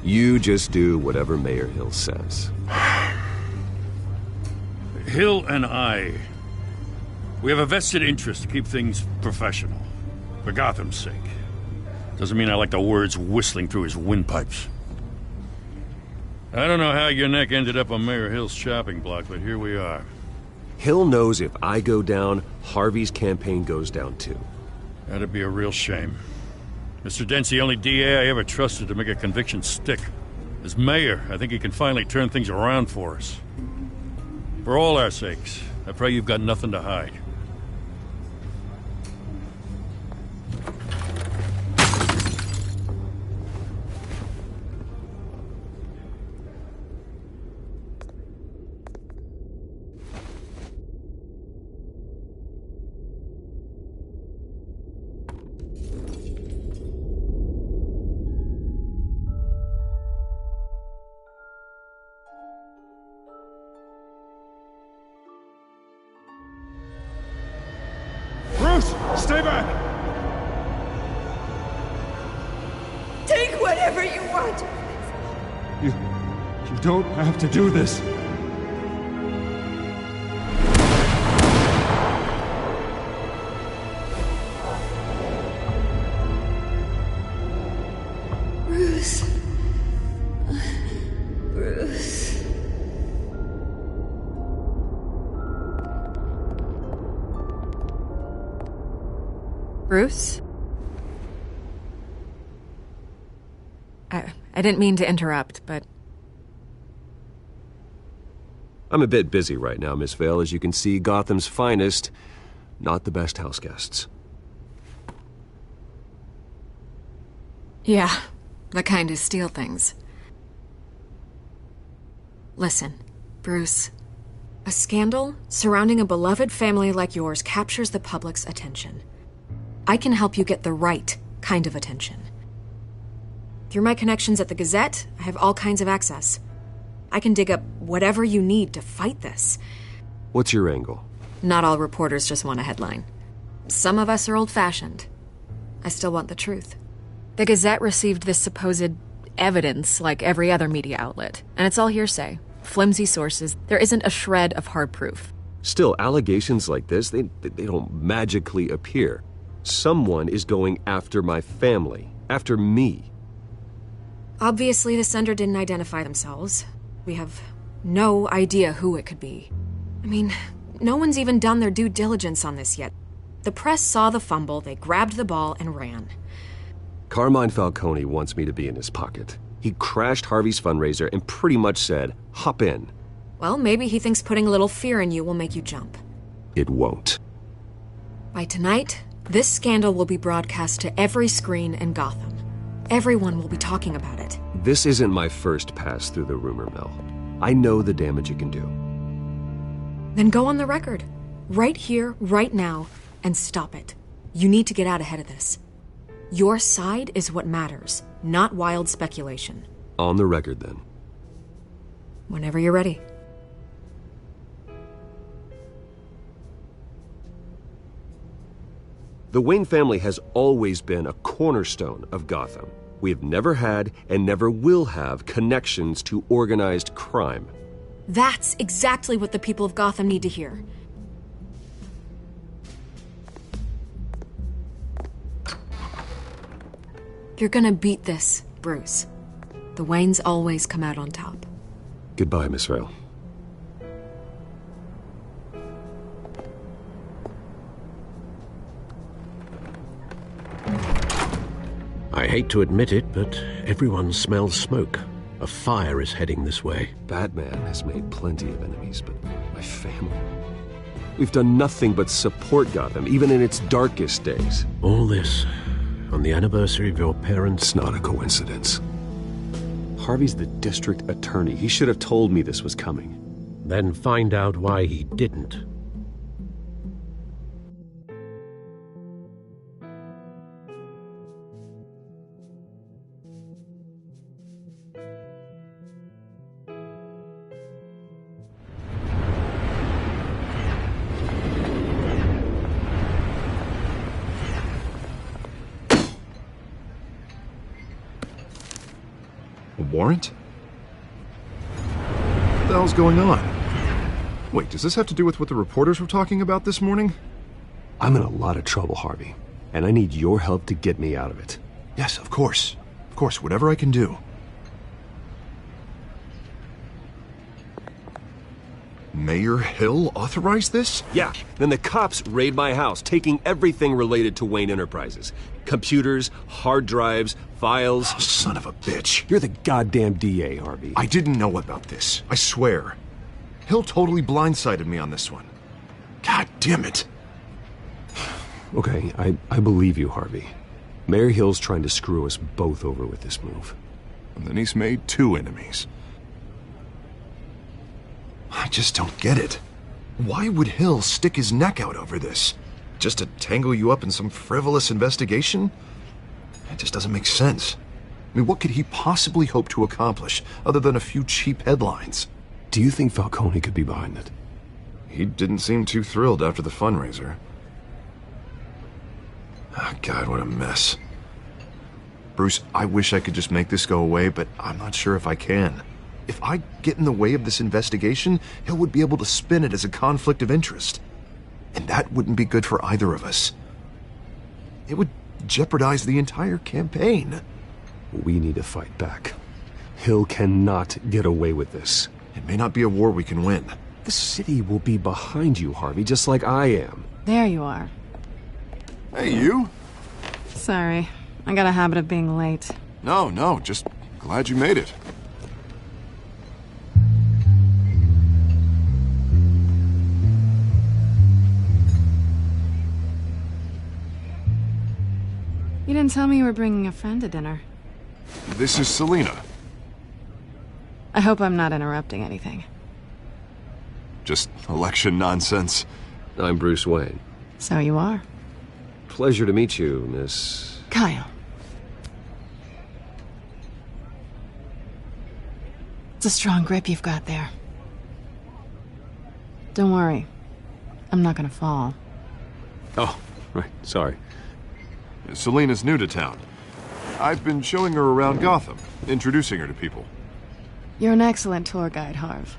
you just do whatever Mayor Hill says. Hill and I, we have a vested interest to keep things professional, for Gotham's sake. Doesn't mean I like the words whistling through his windpipes. I don't know how your neck ended up on Mayor Hill's chopping block, but here we are. Hill knows if I go down, Harvey's campaign goes down too. That'd be a real shame. Mr. Dent's the only DA I ever trusted to make a conviction stick. As mayor, I think he can finally turn things around for us. For all our sakes, I pray you've got nothing to hide. Stay back! Take whatever you want. You don't have to do this. Bruce. Bruce. Bruce? I didn't mean to interrupt, but... I'm a bit busy right now, Miss Vale. As you can see, Gotham's finest, not the best house guests. Yeah, the kind who steal things. Listen, Bruce. A scandal surrounding a beloved family like yours captures the public's attention. I can help you get the right kind of attention. Through my connections at the Gazette, I have all kinds of access. I can dig up whatever you need to fight this. What's your angle? Not all reporters just want a headline. Some of us are old-fashioned. I still want the truth. The Gazette received this supposed evidence like every other media outlet, and it's all hearsay. Flimsy sources. There isn't a shred of hard proof. Still, allegations like this, they don't magically appear. Someone is going after my family, after me. Obviously, the sender didn't identify themselves. We have no idea who it could be. I mean, no one's even done their due diligence on this yet. The press saw the fumble, they grabbed the ball and ran. Carmine Falcone wants me to be in his pocket. He crashed Harvey's fundraiser and pretty much said, hop in. Well, maybe he thinks putting a little fear in you will make you jump. It won't. By tonight, this scandal will be broadcast to every screen in Gotham. Everyone will be talking about it. This isn't my first pass through the rumor mill. I know the damage it can do. Then go on the record. Right here, right now, and stop it. You need to get out ahead of this. Your side is what matters, not wild speculation. On the record, then. Whenever you're ready. The Wayne family has always been a cornerstone of Gotham. We have never had and never will have connections to organized crime. That's exactly what the people of Gotham need to hear. You're gonna beat this, Bruce. The Waynes always come out on top. Goodbye, Miss Vale. I hate to admit it, but everyone smells smoke. A fire is heading this way. Batman has made plenty of enemies, but my family... We've done nothing but support Gotham, even in its darkest days. All this on the anniversary of your parents'... It's not a coincidence. Harvey's the district attorney. He should have told me this was coming. Then find out why he didn't. Warrant? What the hell's going on? Wait, does this have to do with what the reporters were talking about this morning? I'm in a lot of trouble, Harvey, and I need your help to get me out of it. Yes, of course. Of course, whatever I can do. Mayor Hill authorized this? Yeah, then the cops raid my house, taking everything related to Wayne Enterprises. Computers, hard drives, files... Oh, son of a bitch. You're the goddamn DA, Harvey. I didn't know about this. I swear. Hill totally blindsided me on this one. God damn it. Okay, I believe you, Harvey. Mayor Hill's trying to screw us both over with this move. And then he's made 2 enemies. I just don't get it. Why would Hill stick his neck out over this? Just to tangle you up in some frivolous investigation? It just doesn't make sense. I mean, what could he possibly hope to accomplish other than a few cheap headlines? Do you think Falcone could be behind it? He didn't seem too thrilled after the fundraiser. Oh, God, what a mess. Bruce, I wish I could just make this go away, but I'm not sure if I can. If I get in the way of this investigation, Hill would be able to spin it as a conflict of interest. And that wouldn't be good for either of us. It would jeopardize the entire campaign. We need to fight back. Hill cannot get away with this. It may not be a war we can win. The city will be behind you, Harvey, just like I am. There you are. Hey, you? Sorry, I got a habit of being late. No, just glad you made it. didn't tell me you were bringing a friend to dinner. This is Selina. I hope I'm not interrupting anything. Just election nonsense. I'm Bruce Wayne. So you are. Pleasure to meet you, Miss... Kyle. It's a strong grip you've got there. Don't worry. I'm not gonna fall. Oh, right. Sorry. Selina's new to town. I've been showing her around Gotham, introducing her to people. You're an excellent tour guide, Harv.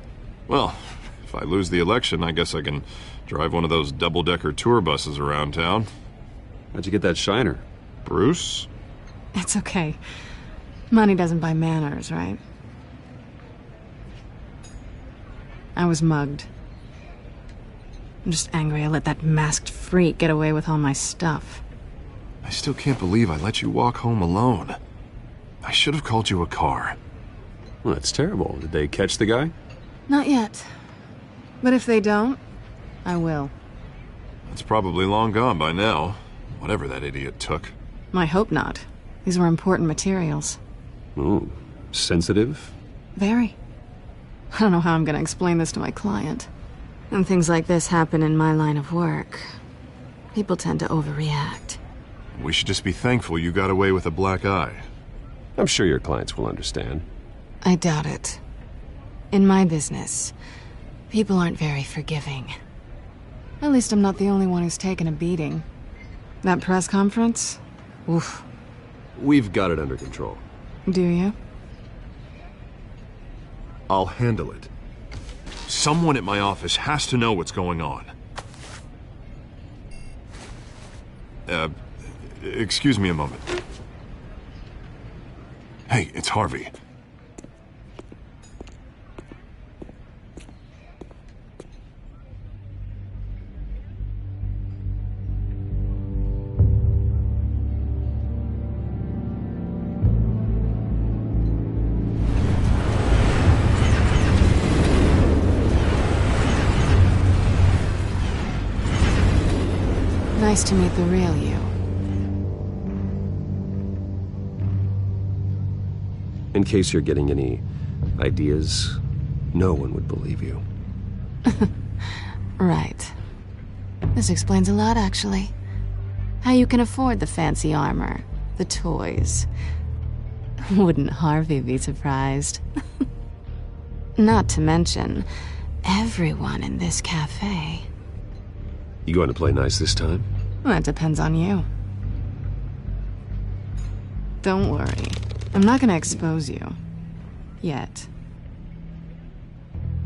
Well, if I lose the election, I guess I can drive one of those double-decker tour buses around town. How'd you get that shiner? Bruce? It's okay. Money doesn't buy manners, right? I was mugged. I'm just angry I let that masked freak get away with all my stuff. I still can't believe I let you walk home alone. I should have called you a car. Well, that's terrible. Did they catch the guy? Not yet. But if they don't, I will. It's probably long gone by now. Whatever that idiot took. I hope not. These were important materials. Ooh, sensitive? Very. I don't know how I'm gonna explain this to my client. When things like this happen in my line of work, people tend to overreact. We should just be thankful you got away with a black eye. I'm sure your clients will understand. I doubt it. In my business, people aren't very forgiving. At least I'm not the only one who's taken a beating. That press conference? Oof. We've got it under control. Do you? I'll handle it. Someone at my office has to know what's going on. Excuse me a moment. Hey, it's Harvey. Nice to meet the real you. In case you're getting any ideas, no one would believe you. Right. This explains a lot, actually. How you can afford the fancy armor, the toys. Wouldn't Harvey be surprised? Not to mention, everyone in this cafe. You going to play nice this time? Well, that depends on you. Don't worry. I'm not gonna expose you. Yet.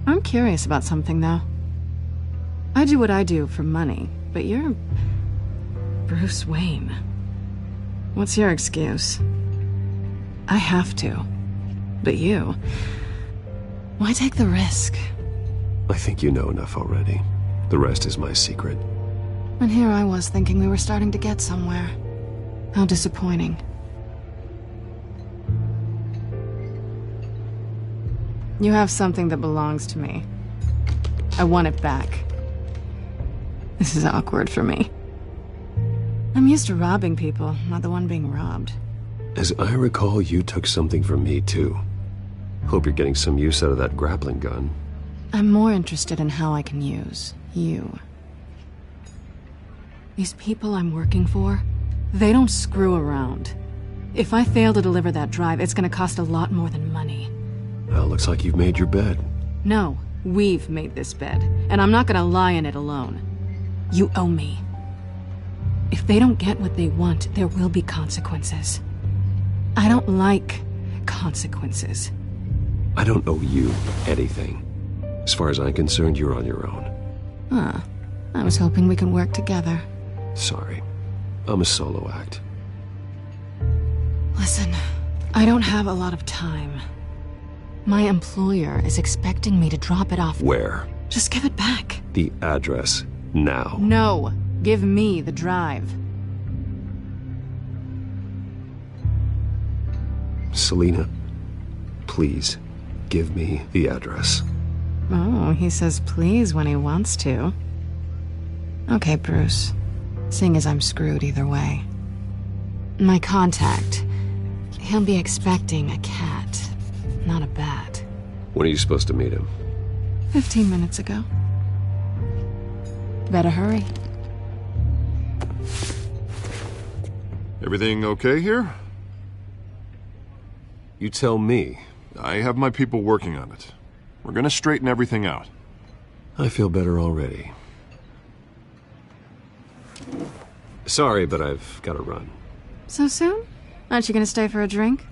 I'm curious about something, though. I do what I do for money, but you're... Bruce Wayne. What's your excuse? I have to. But you... Why take the risk? I think you know enough already. The rest is my secret. And here I was thinking we were starting to get somewhere. How disappointing. You have something that belongs to me. I want it back. This is awkward for me. I'm used to robbing people, not the one being robbed. As I recall, you took something from me, too. Hope you're getting some use out of that grappling gun. I'm more interested in how I can use you. These people I'm working for, they don't screw around. If I fail to deliver that drive, it's gonna cost a lot more than money. Well, looks like you've made your bed. No, we've made this bed, and I'm not gonna lie in it alone. You owe me. If they don't get what they want, there will be consequences. I don't like consequences. I don't owe you anything. As far as I'm concerned, you're on your own. Huh. I was hoping we could work together. Sorry. I'm a solo act. Listen, I don't have a lot of time. My employer is expecting me to drop it off. Where? Just give it back. The address, now. No. Give me the drive. Selina, please, give me the address. Oh, he says please when he wants to. Okay, Bruce. Seeing as I'm screwed either way. My contact. He'll be expecting a cat, not a bat. When are you supposed to meet him? 15 minutes ago. Better hurry. Everything okay here? You tell me. I have my people working on it. We're gonna straighten everything out. I feel better already. Sorry, but I've got to run. So soon? Aren't you gonna stay for a drink?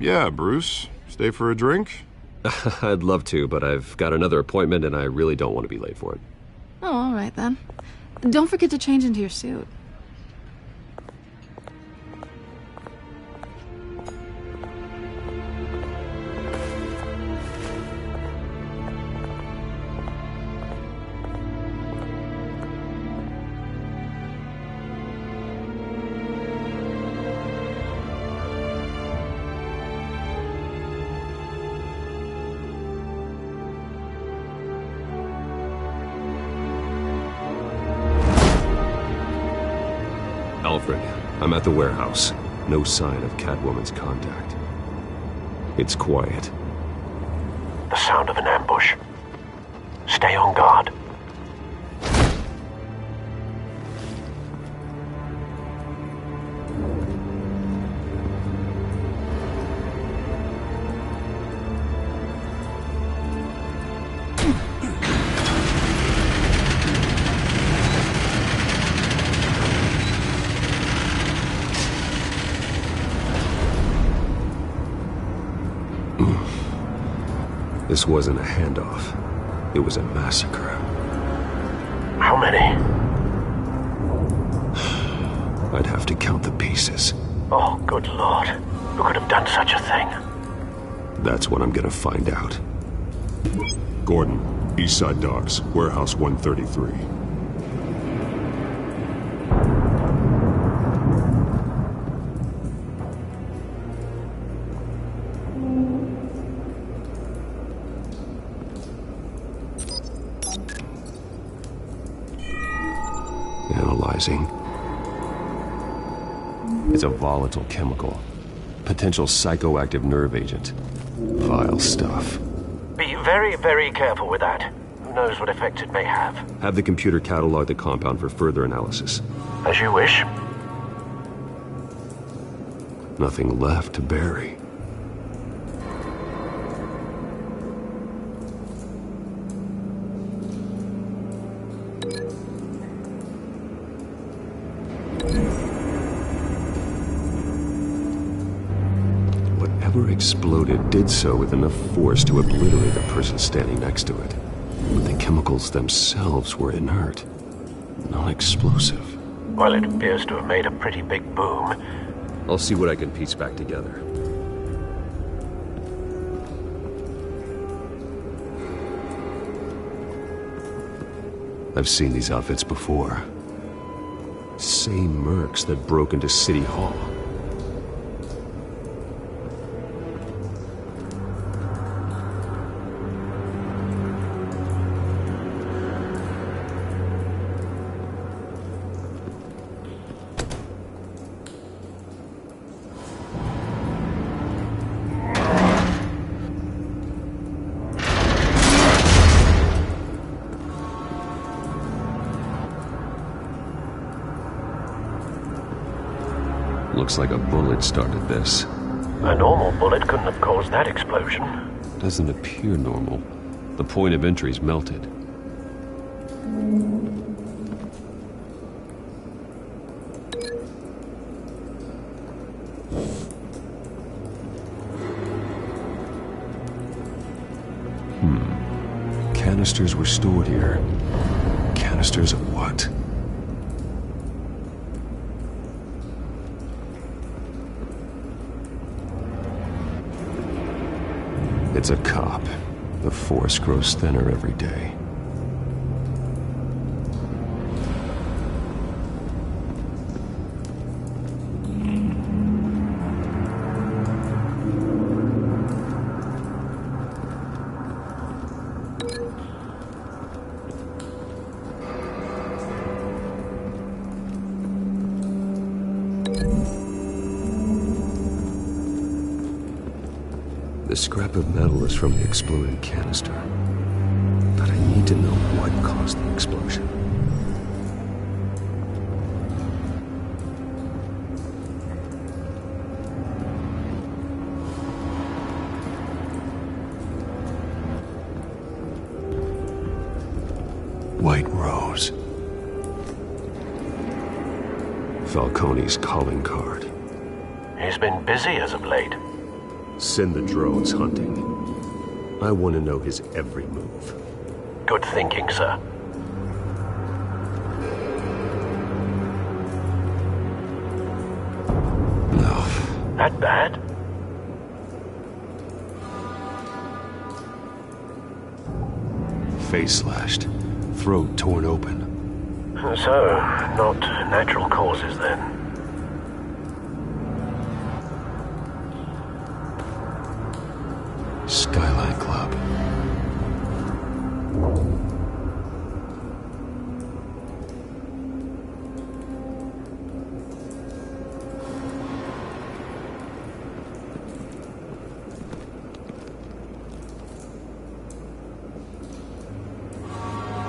Yeah, Bruce. Stay for a drink? I'd love to, but I've got another appointment and I really don't want to be late for it. Oh, all right then. Don't forget to change into your suit. Alfred, I'm at the warehouse. No sign of Catwoman's contact. It's quiet. The sound of an ambush. Stay on guard. This wasn't a handoff. It was a massacre. How many? I'd have to count the pieces. Oh, good Lord. Who could have done such a thing? That's what I'm gonna find out. Gordon, Eastside Docks, Warehouse 133. Analyzing. It's a volatile chemical. Potential psychoactive nerve agent. Vile stuff. Be very, very careful with that. Who knows what effects it may have. Have the computer catalog the compound for further analysis. As you wish. Nothing left to bury. Whatever exploded did so with enough force to obliterate the person standing next to it. But the chemicals themselves were inert, non-explosive. Well, it appears to have made a pretty big boom. I'll see what I can piece back together. I've seen these outfits before. Same mercs that broke into City Hall. Looks like a bullet started this. A normal bullet couldn't have caused that explosion. Doesn't appear normal. The point of entry's melted. Canisters were stored here. Canisters of what? It's a cop. The force grows thinner every day. The scrap of metal is from the exploded canister. But I need to know what caused the explosion. White Rose. Falcone's calling card. He's been busy as of late. Send the drones hunting. I want to know his every move. Good thinking, sir. No. That bad? Face slashed. Throat torn open. So, not natural causes then. Skyline Club.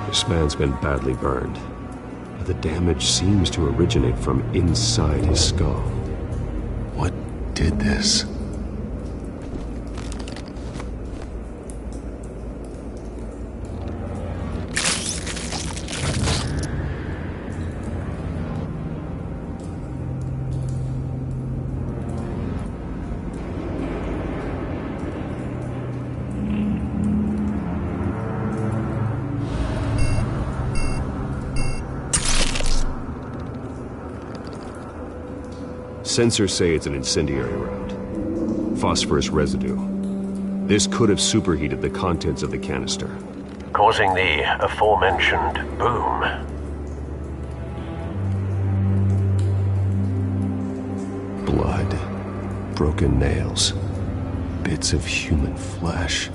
This man's been badly burned. But the damage seems to originate from inside his skull. What did this? Sensors say it's an incendiary round. Phosphorus residue. This could have superheated the contents of the canister, causing the aforementioned boom. Blood. Broken nails. Bits of human flesh.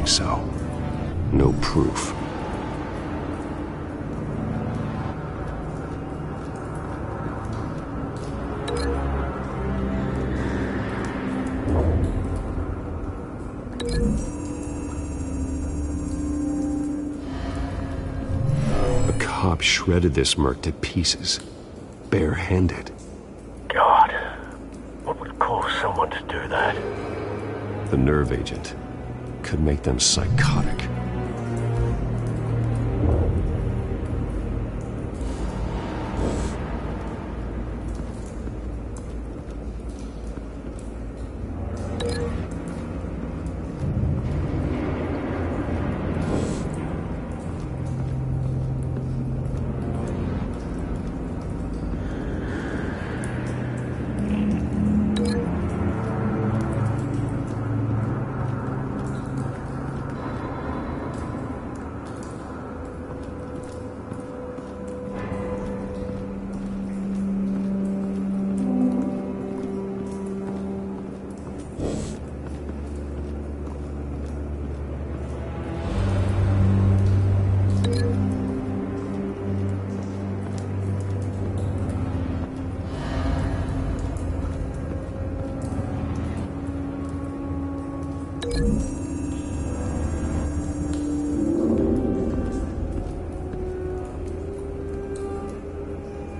So, no proof. A cop shredded this merc to pieces, bare-handed. God, what would cause someone to do that? The nerve agent could make them psychotic.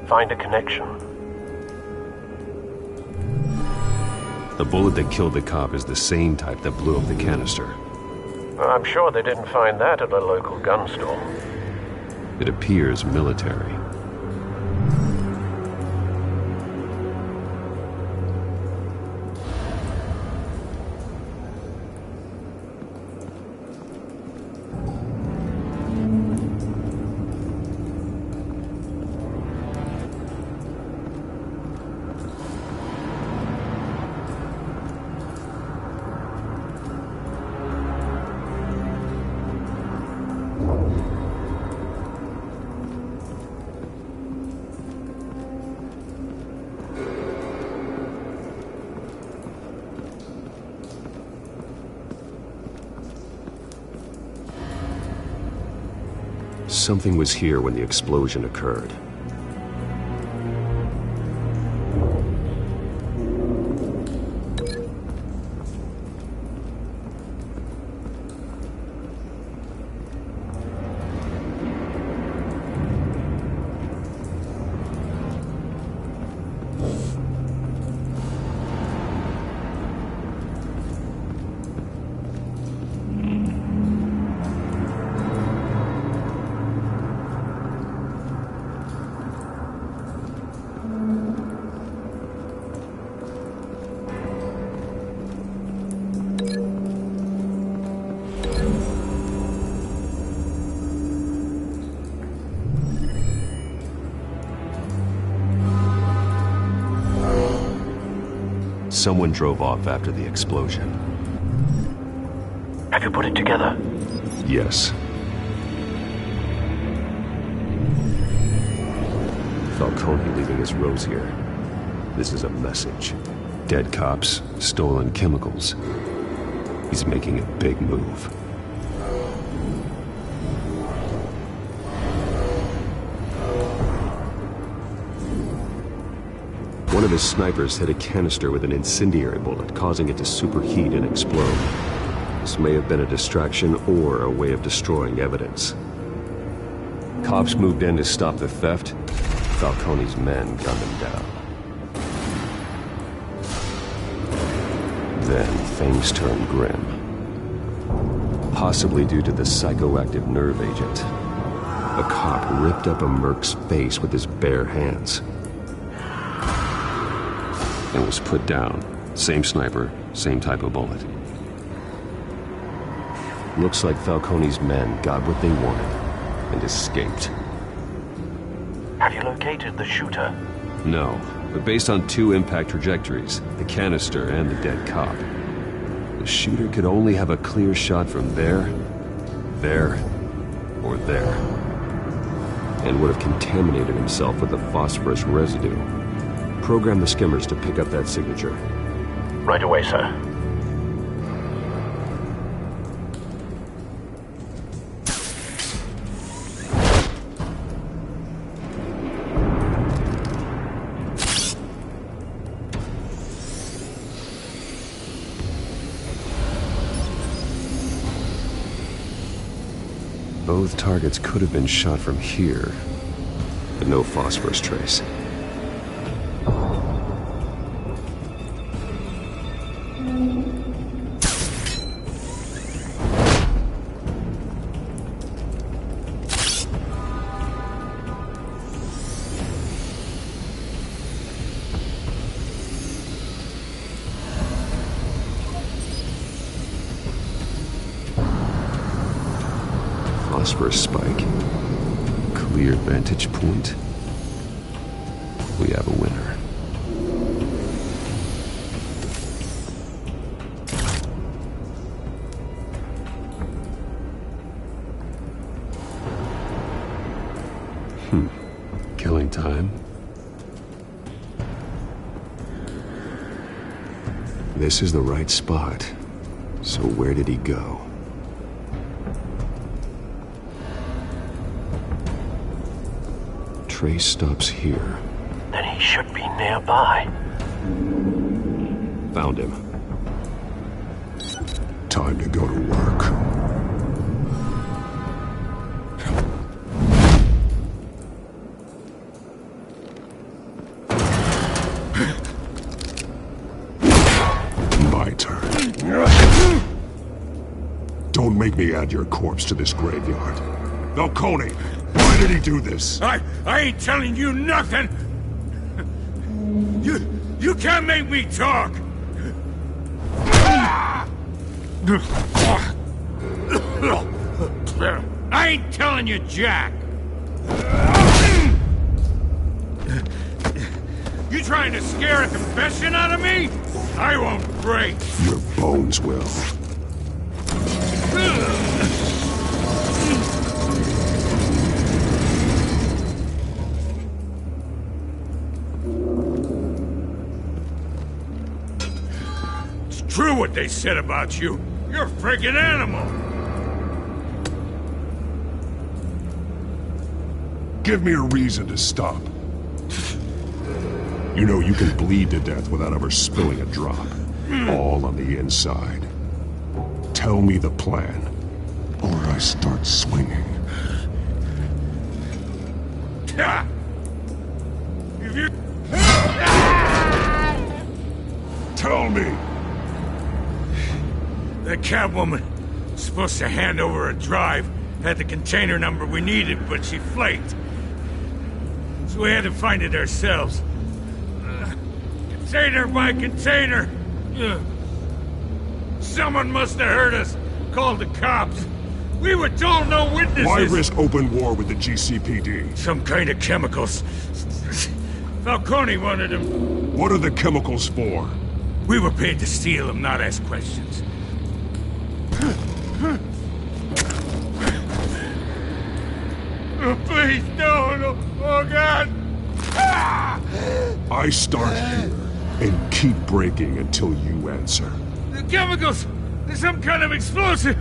Find a connection. The bullet that killed the cop is the same type that blew up the canister. I'm sure they didn't find that at a local gun store. It appears military. Something was here when the explosion occurred. Someone drove off after the explosion. Have you put it together? Yes. Falcone leaving his rose here. This is a message. Dead cops, stolen chemicals. He's making a big move. One of his snipers hit a canister with an incendiary bullet, causing it to superheat and explode. This may have been a distraction or a way of destroying evidence. Cops moved in to stop the theft. Falcone's men gunned him down. Then things turned grim. Possibly due to the psychoactive nerve agent. A cop ripped up a merc's face with his bare hands. And was put down. Same sniper, same type of bullet. Looks like Falcone's men got what they wanted and escaped. Have you located the shooter? No, but based on two impact trajectories, the canister and the dead cop, the shooter could only have a clear shot from there, or there, and would have contaminated himself with the phosphorus residue. Program the skimmers to pick up that signature. Right away, sir. Both targets could have been shot from here, but no phosphorus trace. Phosphorus spike. Clear vantage point. We have a winner. Killing time. This is the right spot. So where did he go? Trace stops here. Then he should be nearby. Found him. Time to go to work. My turn. Don't make me add your corpse to this graveyard. Falcone, why did he do this? I ain't telling you nothing! You can't make me talk! I ain't telling you jack! You trying to scare a confession out of me? I won't break! Your bones will. It's true what they said about you. You're a friggin' animal! Give me a reason to stop. You know you can bleed to death without ever spilling a drop. All on the inside. Tell me the plan, or I start swinging. If you... Tell me! The Catwoman was supposed to hand over a drive, had the container number we needed, but she flaked. So we had to find it ourselves. Container by container. Someone must have heard us, called the cops. We were told no witnesses. Why risk open war with the GCPD? Some kind of chemicals. Falcone wanted them. What are the chemicals for? We were paid to steal them, not ask questions. Oh, please, no. Oh, God. I start here and keep breaking until you answer. The chemicals! There's some kind of explosive!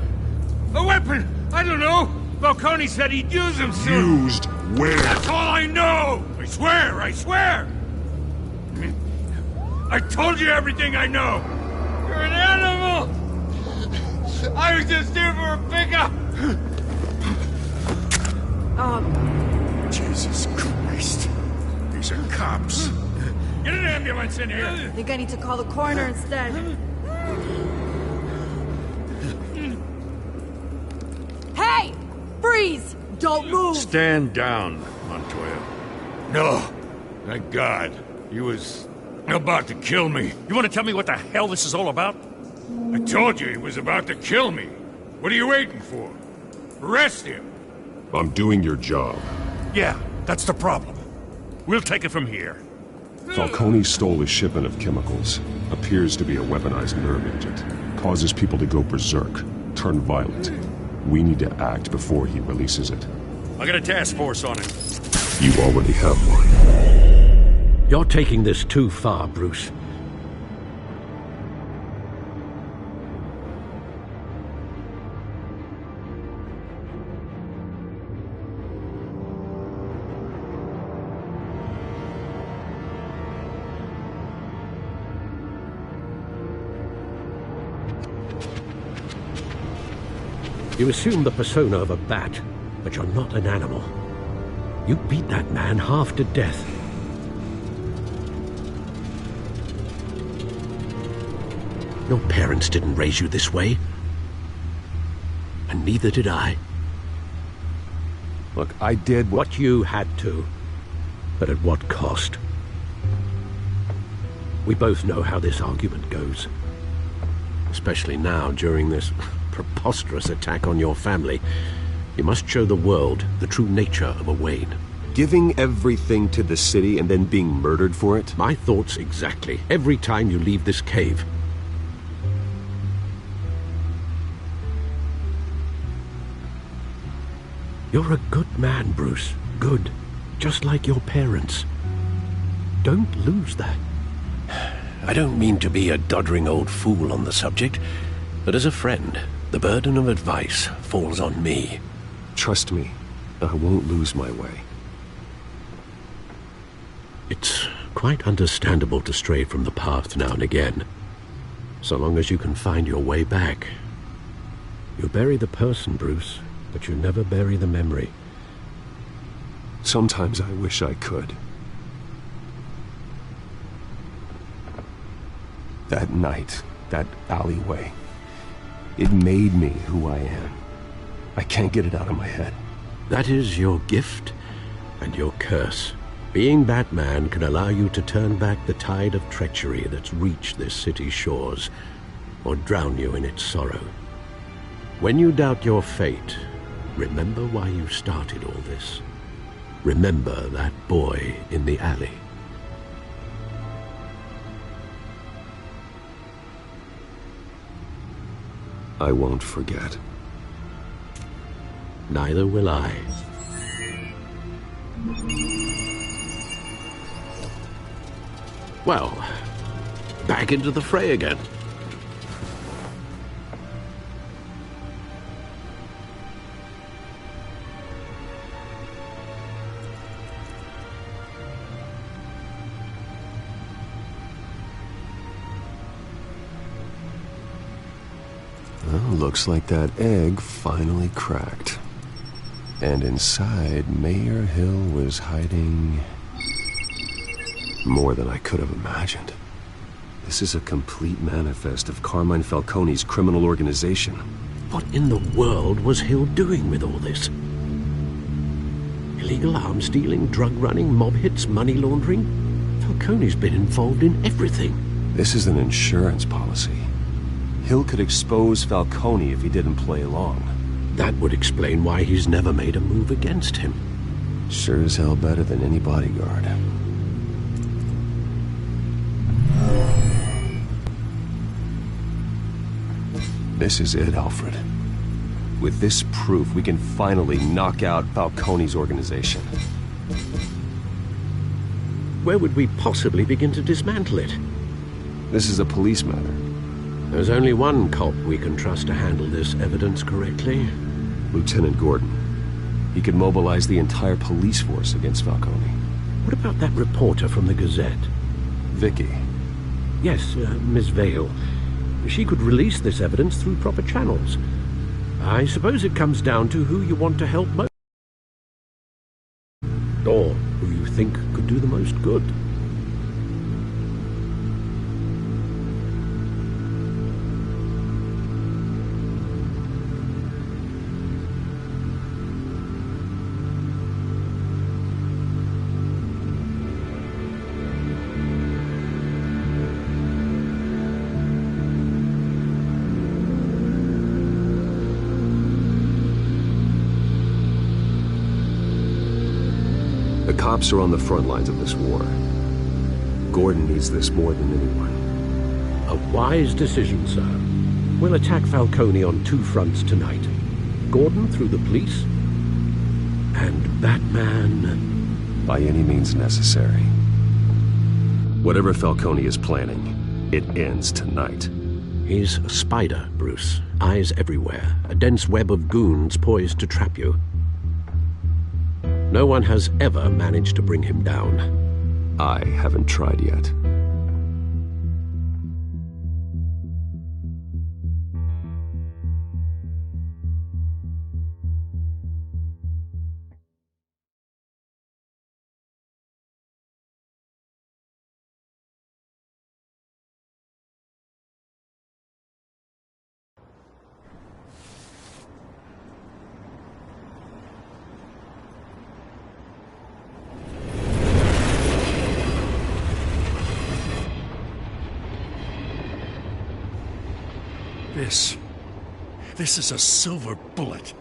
A weapon! I don't know! Falcone said he'd use them soon! Used where? That's all I know! I swear! I told you everything I know! You're an animal! I was just here for a pickup! Jesus Christ. These are cops. Get an ambulance in here! I think I need to call the coroner instead. Hey! Freeze! Don't move! Stand down, Montoya. No. Thank God. He was about to kill me. You want to tell me what the hell this is all about? I told you he was about to kill me. What are you waiting for? Arrest him. I'm doing your job. Yeah, that's the problem. We'll take it from here. Falcone stole a shipment of chemicals. Appears to be a weaponized nerve agent. Causes people to go berserk, turn violent. We need to act before he releases it. I got a task force on it. You already have one. You're taking this too far, Bruce. You assume the persona of a bat, but you're not an animal. You beat that man half to death. Your parents didn't raise you this way. And neither did I. Look, I did what you had to. But at what cost? We both know how this argument goes. Especially now, during this preposterous attack on your family. You must show the world the true nature of a Wayne. Giving everything to the city and then being murdered for it? My thoughts exactly. Every time you leave this cave. You're a good man, Bruce. Good. Just like your parents. Don't lose that. I don't mean to be a doddering old fool on the subject, but as a friend, the burden of advice falls on me. Trust me, I won't lose my way. It's quite understandable to stray from the path now and again, so long as you can find your way back. You bury the person, Bruce, but you never bury the memory. Sometimes I wish I could. That night, that alleyway, it made me who I am. I can't get it out of my head. That is your gift and your curse. Being Batman can allow you to turn back the tide of treachery that's reached this city's shores, or drown you in its sorrow. When you doubt your fate, remember why you started all this. Remember that boy in the alley. I won't forget. Neither will I. Well, back into the fray again. Well, looks like that egg finally cracked. And inside, Mayor Hill was hiding more than I could have imagined. This is a complete manifest of Carmine Falcone's criminal organization. What in the world was Hill doing with all this? Illegal arms dealing, drug running, mob hits, money laundering? Falcone's been involved in everything. This is an insurance policy. Hill could expose Falcone if he didn't play along. That would explain why he's never made a move against him. Sure as hell better than any bodyguard. This is it, Alfred. With this proof, we can finally knock out Falcone's organization. Where would we possibly begin to dismantle it? This is a police matter. There's only one cop we can trust to handle this evidence correctly. Lieutenant Gordon. He could mobilize the entire police force against Falcone. What about that reporter from the Gazette? Vicky. Yes, Miss Vale. She could release this evidence through proper channels. I suppose it comes down to who you want to help most. Or who you think could do the most good. The cops are on the front lines of this war. Gordon needs this more than anyone. A wise decision, sir. We'll attack Falcone on two fronts tonight. Gordon through the police, and Batman... by any means necessary. Whatever Falcone is planning, it ends tonight. He's a spider, Bruce. Eyes everywhere. A dense web of goons poised to trap you. No one has ever managed to bring him down. I haven't tried yet. This is a silver bullet.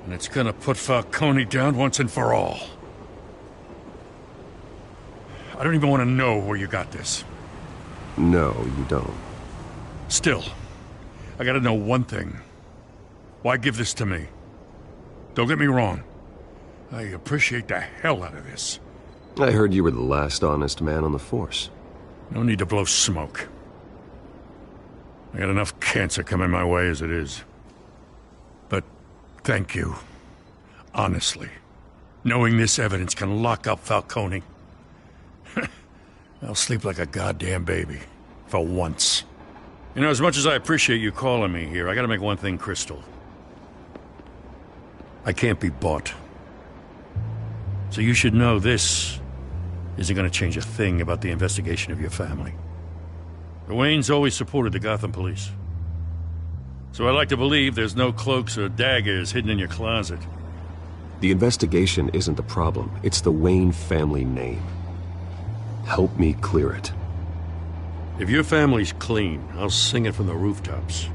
And it's gonna put Falcone down once and for all. I don't even want to know where you got this. No, you don't. Still, I gotta know one thing. Why give this to me? Don't get me wrong. I appreciate the hell out of this. I heard you were the last honest man on the force. No need to blow smoke. I got enough cancer coming my way as it is. But thank you. Honestly. Knowing this evidence can lock up Falcone. I'll sleep like a goddamn baby. For once. You know, as much as I appreciate you calling me here, I gotta make one thing crystal. I can't be bought. So you should know this isn't gonna change a thing about the investigation of your family. The Waynes always supported the Gotham police. So I like to believe there's no cloaks or daggers hidden in your closet. The investigation isn't the problem. It's the Wayne family name. Help me clear it. If your family's clean, I'll sing it from the rooftops.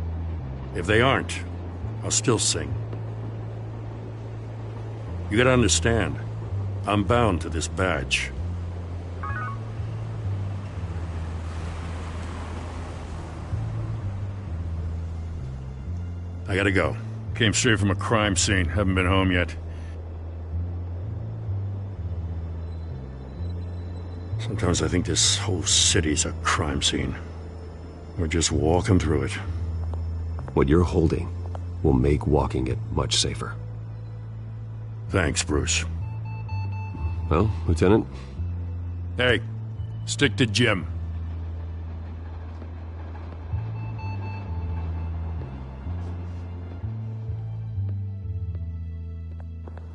If they aren't, I'll still sing. You gotta understand, I'm bound to this badge. I gotta go. Came straight from a crime scene. Haven't been home yet. Sometimes I think this whole city's a crime scene. We're just walking through it. What you're holding will make walking it much safer. Thanks, Bruce. Well, Lieutenant? Hey, stick to Jim.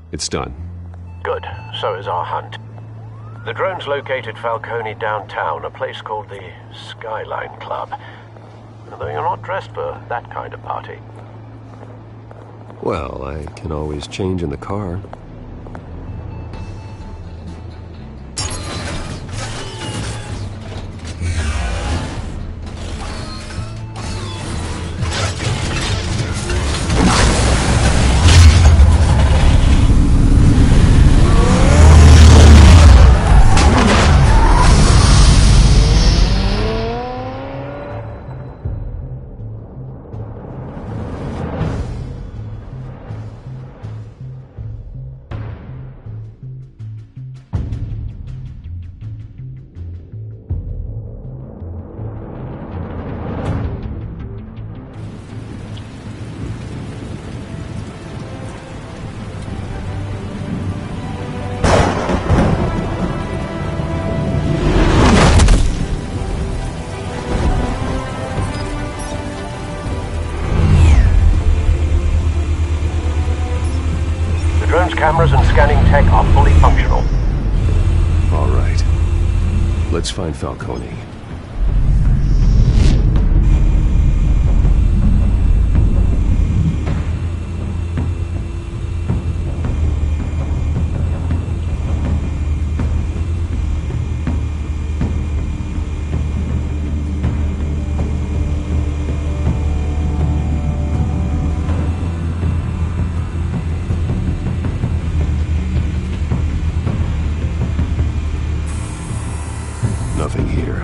It's done. Good. So is our hunt. The drones located Falcone downtown, a place called the Skyline Club. Though you're not dressed for that kind of party. Well, I can always change in the car. Cameras and scanning tech are fully functional. All right. Let's find Falcone. Nothing here.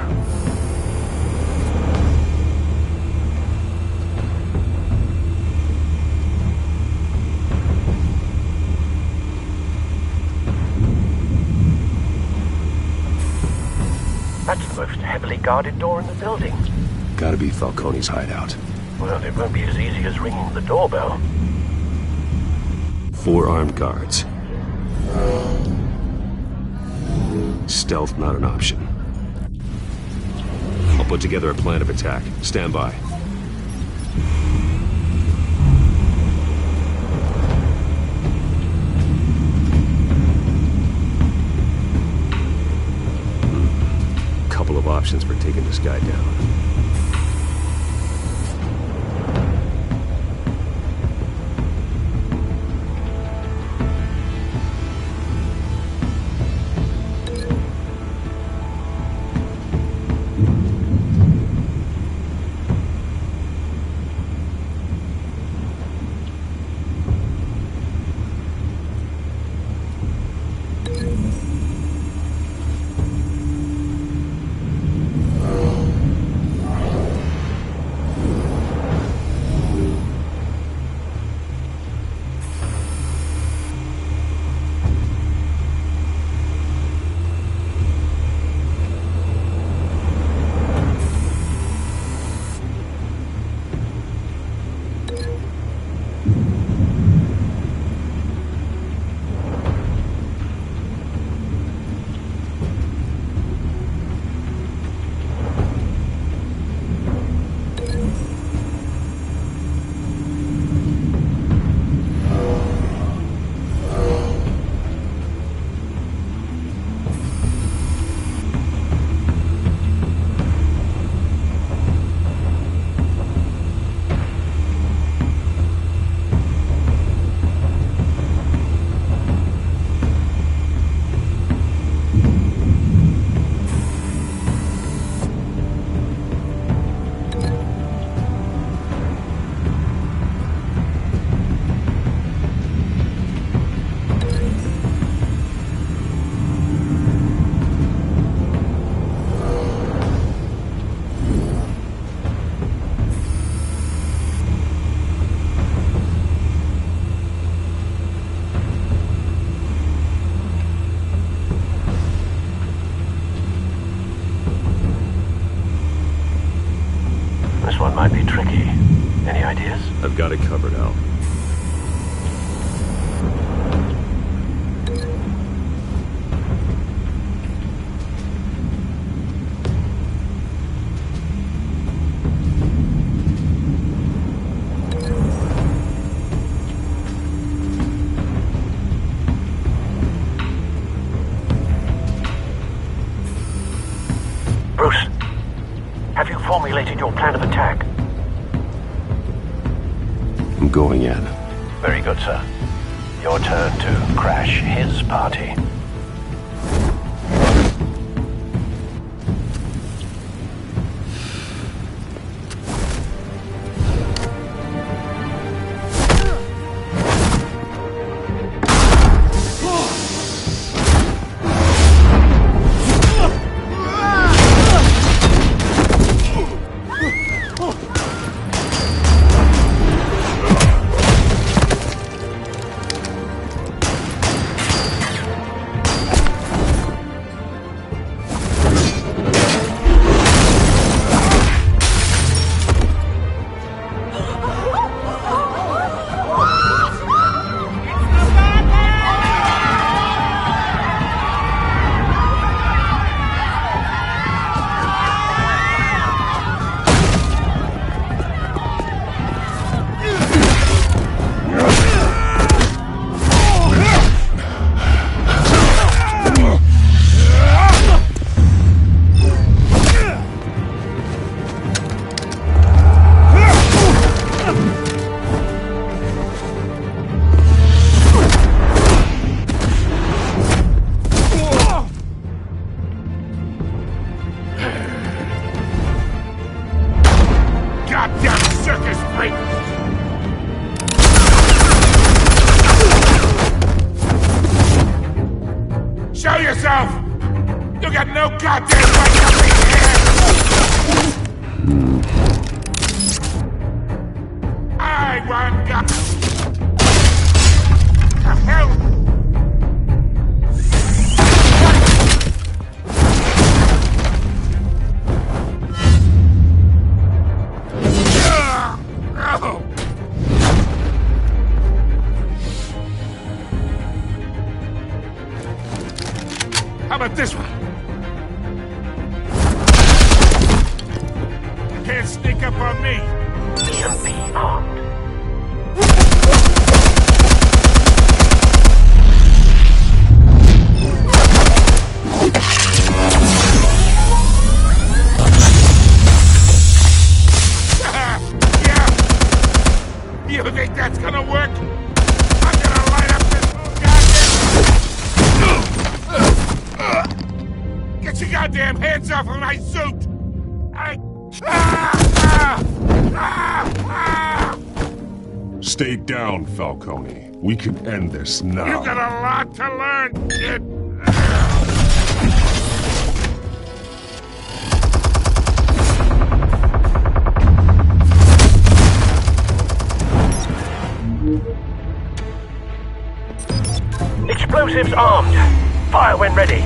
That's the most heavily guarded door in the building. Gotta be Falcone's hideout. Well, it won't be as easy as ringing the doorbell. 4 armed guards. Stealth not an option. I'll put together a plan of attack. Stand by. Couple of options for taking this guy down. Might be tricky. Any ideas? I've got it covered, Al. formulated your plan of attack? I'm going in. Very good, sir. Your turn to crash his party. Show yourself! You got no goddamn right to be here! I want God. The hell? How about this one? Can't sneak up on me. EMP armed. Yeah. You think that's gonna work? I'm gonna light up this goddamn. Get your goddamn hands off of my suit! Stay down, Falcone. We can end this now. You got a lot to learn, kid. Explosives armed. Fire when ready.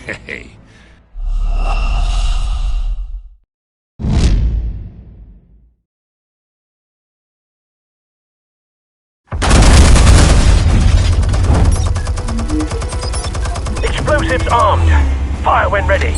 Hey. Explosives armed. Fire when ready.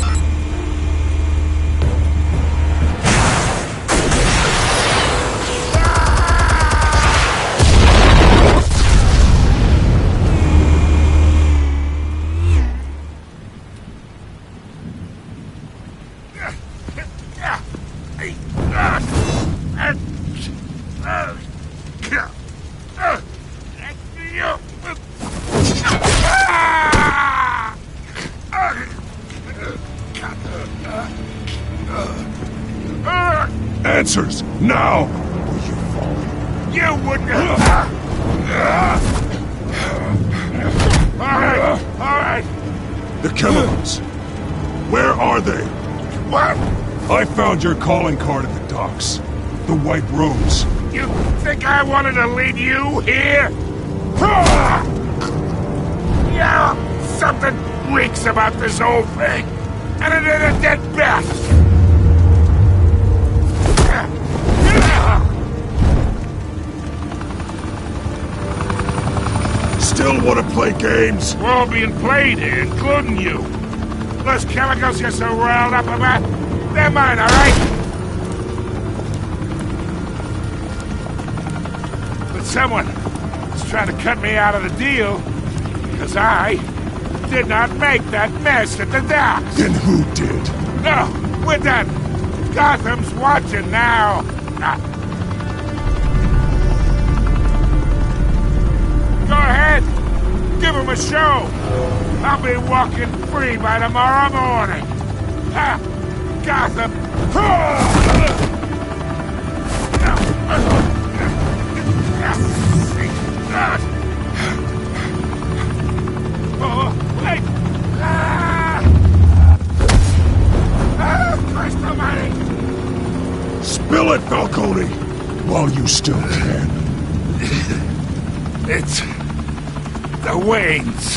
Answers, now! You wouldn't Alright! The chemicals. Where are they? What? I found your calling card at the docks. The White Rose. You think I wanted to lead you here? Yeah, something reeks about this whole thing. And it is a dead bat. Still want to play games? We're all being played here, including you. Those chemicals you're so riled up about, they're mine, all right? someone is trying to cut me out of the deal because I did not make that mess at the docks. Then who did? No, we're done. Gotham's watching now. Go ahead. Give him a show. I'll be walking free by tomorrow morning. Gotham. Oh, wait! Christ almighty! Spill it, Falcone! While you still can. It's the Waynes.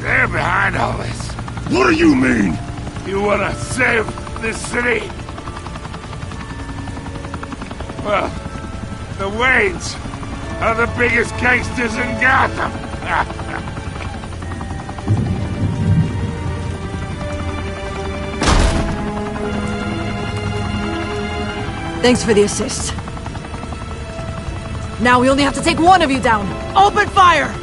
They're behind all this. What do you mean? You wanna save this city? Well, the Waynes are the biggest gangsters in Gotham. Thanks for the assist. Now we only have to take one of you down. Open fire!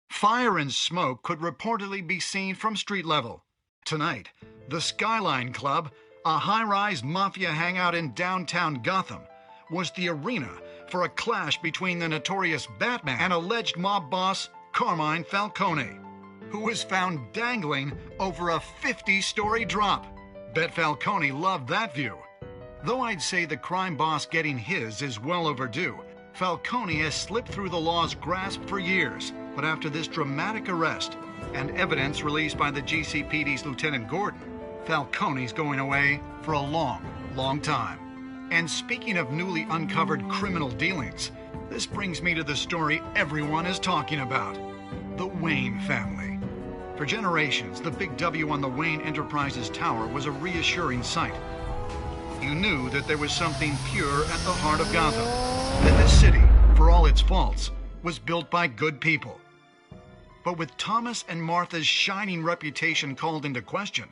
Fire and smoke could reportedly be seen from street level. Tonight, the Skyline Club, a high-rise mafia hangout in downtown Gotham, was the arena for a clash between the notorious Batman and alleged mob boss Carmine Falcone, who was found dangling over a 50-story drop. Bet Falcone loved that view. Though I'd say the crime boss getting his is well overdue, Falcone has slipped through the law's grasp for years. But after this dramatic arrest and evidence released by the GCPD's Lieutenant Gordon, Falcone's going away for a long, long time. And speaking of newly uncovered criminal dealings, this brings me to the story everyone is talking about: the Wayne family. For generations, the big W on the Wayne Enterprises Tower was a reassuring sight. You knew that there was something pure at the heart of Gotham, that this city, for all its faults, was built by good people. But with Thomas and Martha's shining reputation called into question,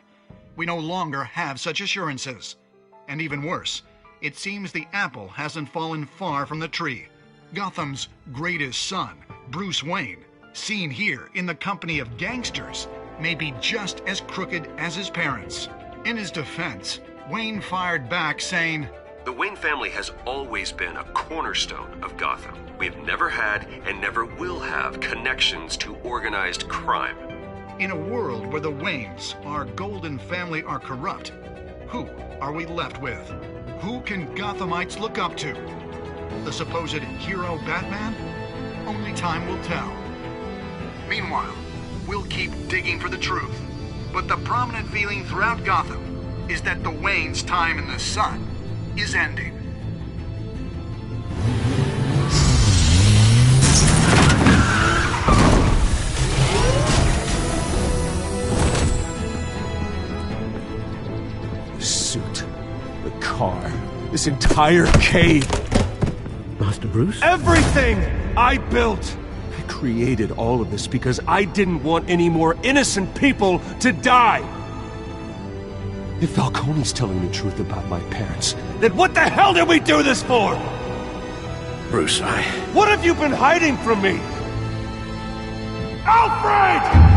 we no longer have such assurances. And even worse, it seems the apple hasn't fallen far from the tree. Gotham's greatest son, Bruce Wayne, seen here in the company of gangsters, may be just as crooked as his parents. In his defense, Wayne fired back saying, "The Wayne family has always been a cornerstone of Gotham. We've never had and never will have connections to organized crime." In a world where the Waynes, our golden family, are corrupt, who are we left with? Who can Gothamites look up to? The supposed hero Batman? Only time will tell. Meanwhile, we'll keep digging for the truth. But the prominent feeling throughout Gotham is that the Waynes' time in the sun is ending. The suit, the car, this entire cave. Master Bruce? Everything I built! I created all of this because I didn't want any more innocent people to die! If Falcone's telling the truth about my parents, then what the hell did we do this for? Bruce, What have you been hiding from me? Alfred!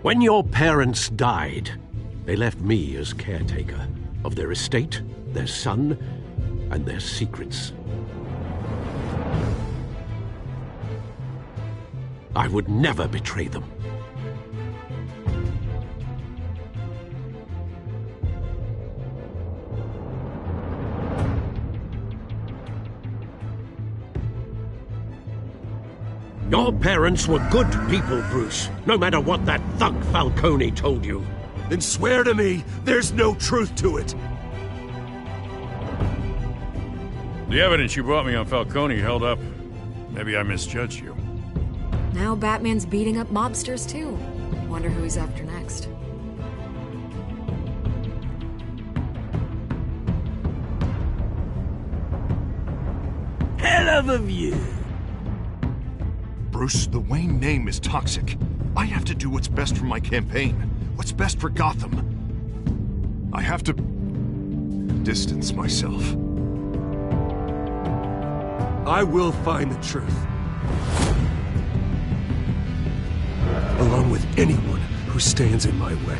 When your parents died, they left me as caretaker of their estate, their son, and their secrets. I would never betray them. Your parents were good people, Bruce, no matter what that thug Falcone told you. Then swear to me there's no truth to it. The evidence you brought me on Falcone held up. Maybe I misjudged you. Now Batman's beating up mobsters, too. Wonder who he's after next. Hell of a view. Bruce, the Wayne name is toxic. I have to do what's best for my campaign. What's best for Gotham. I have to distance myself. I will find the truth. Along with anyone who stands in my way.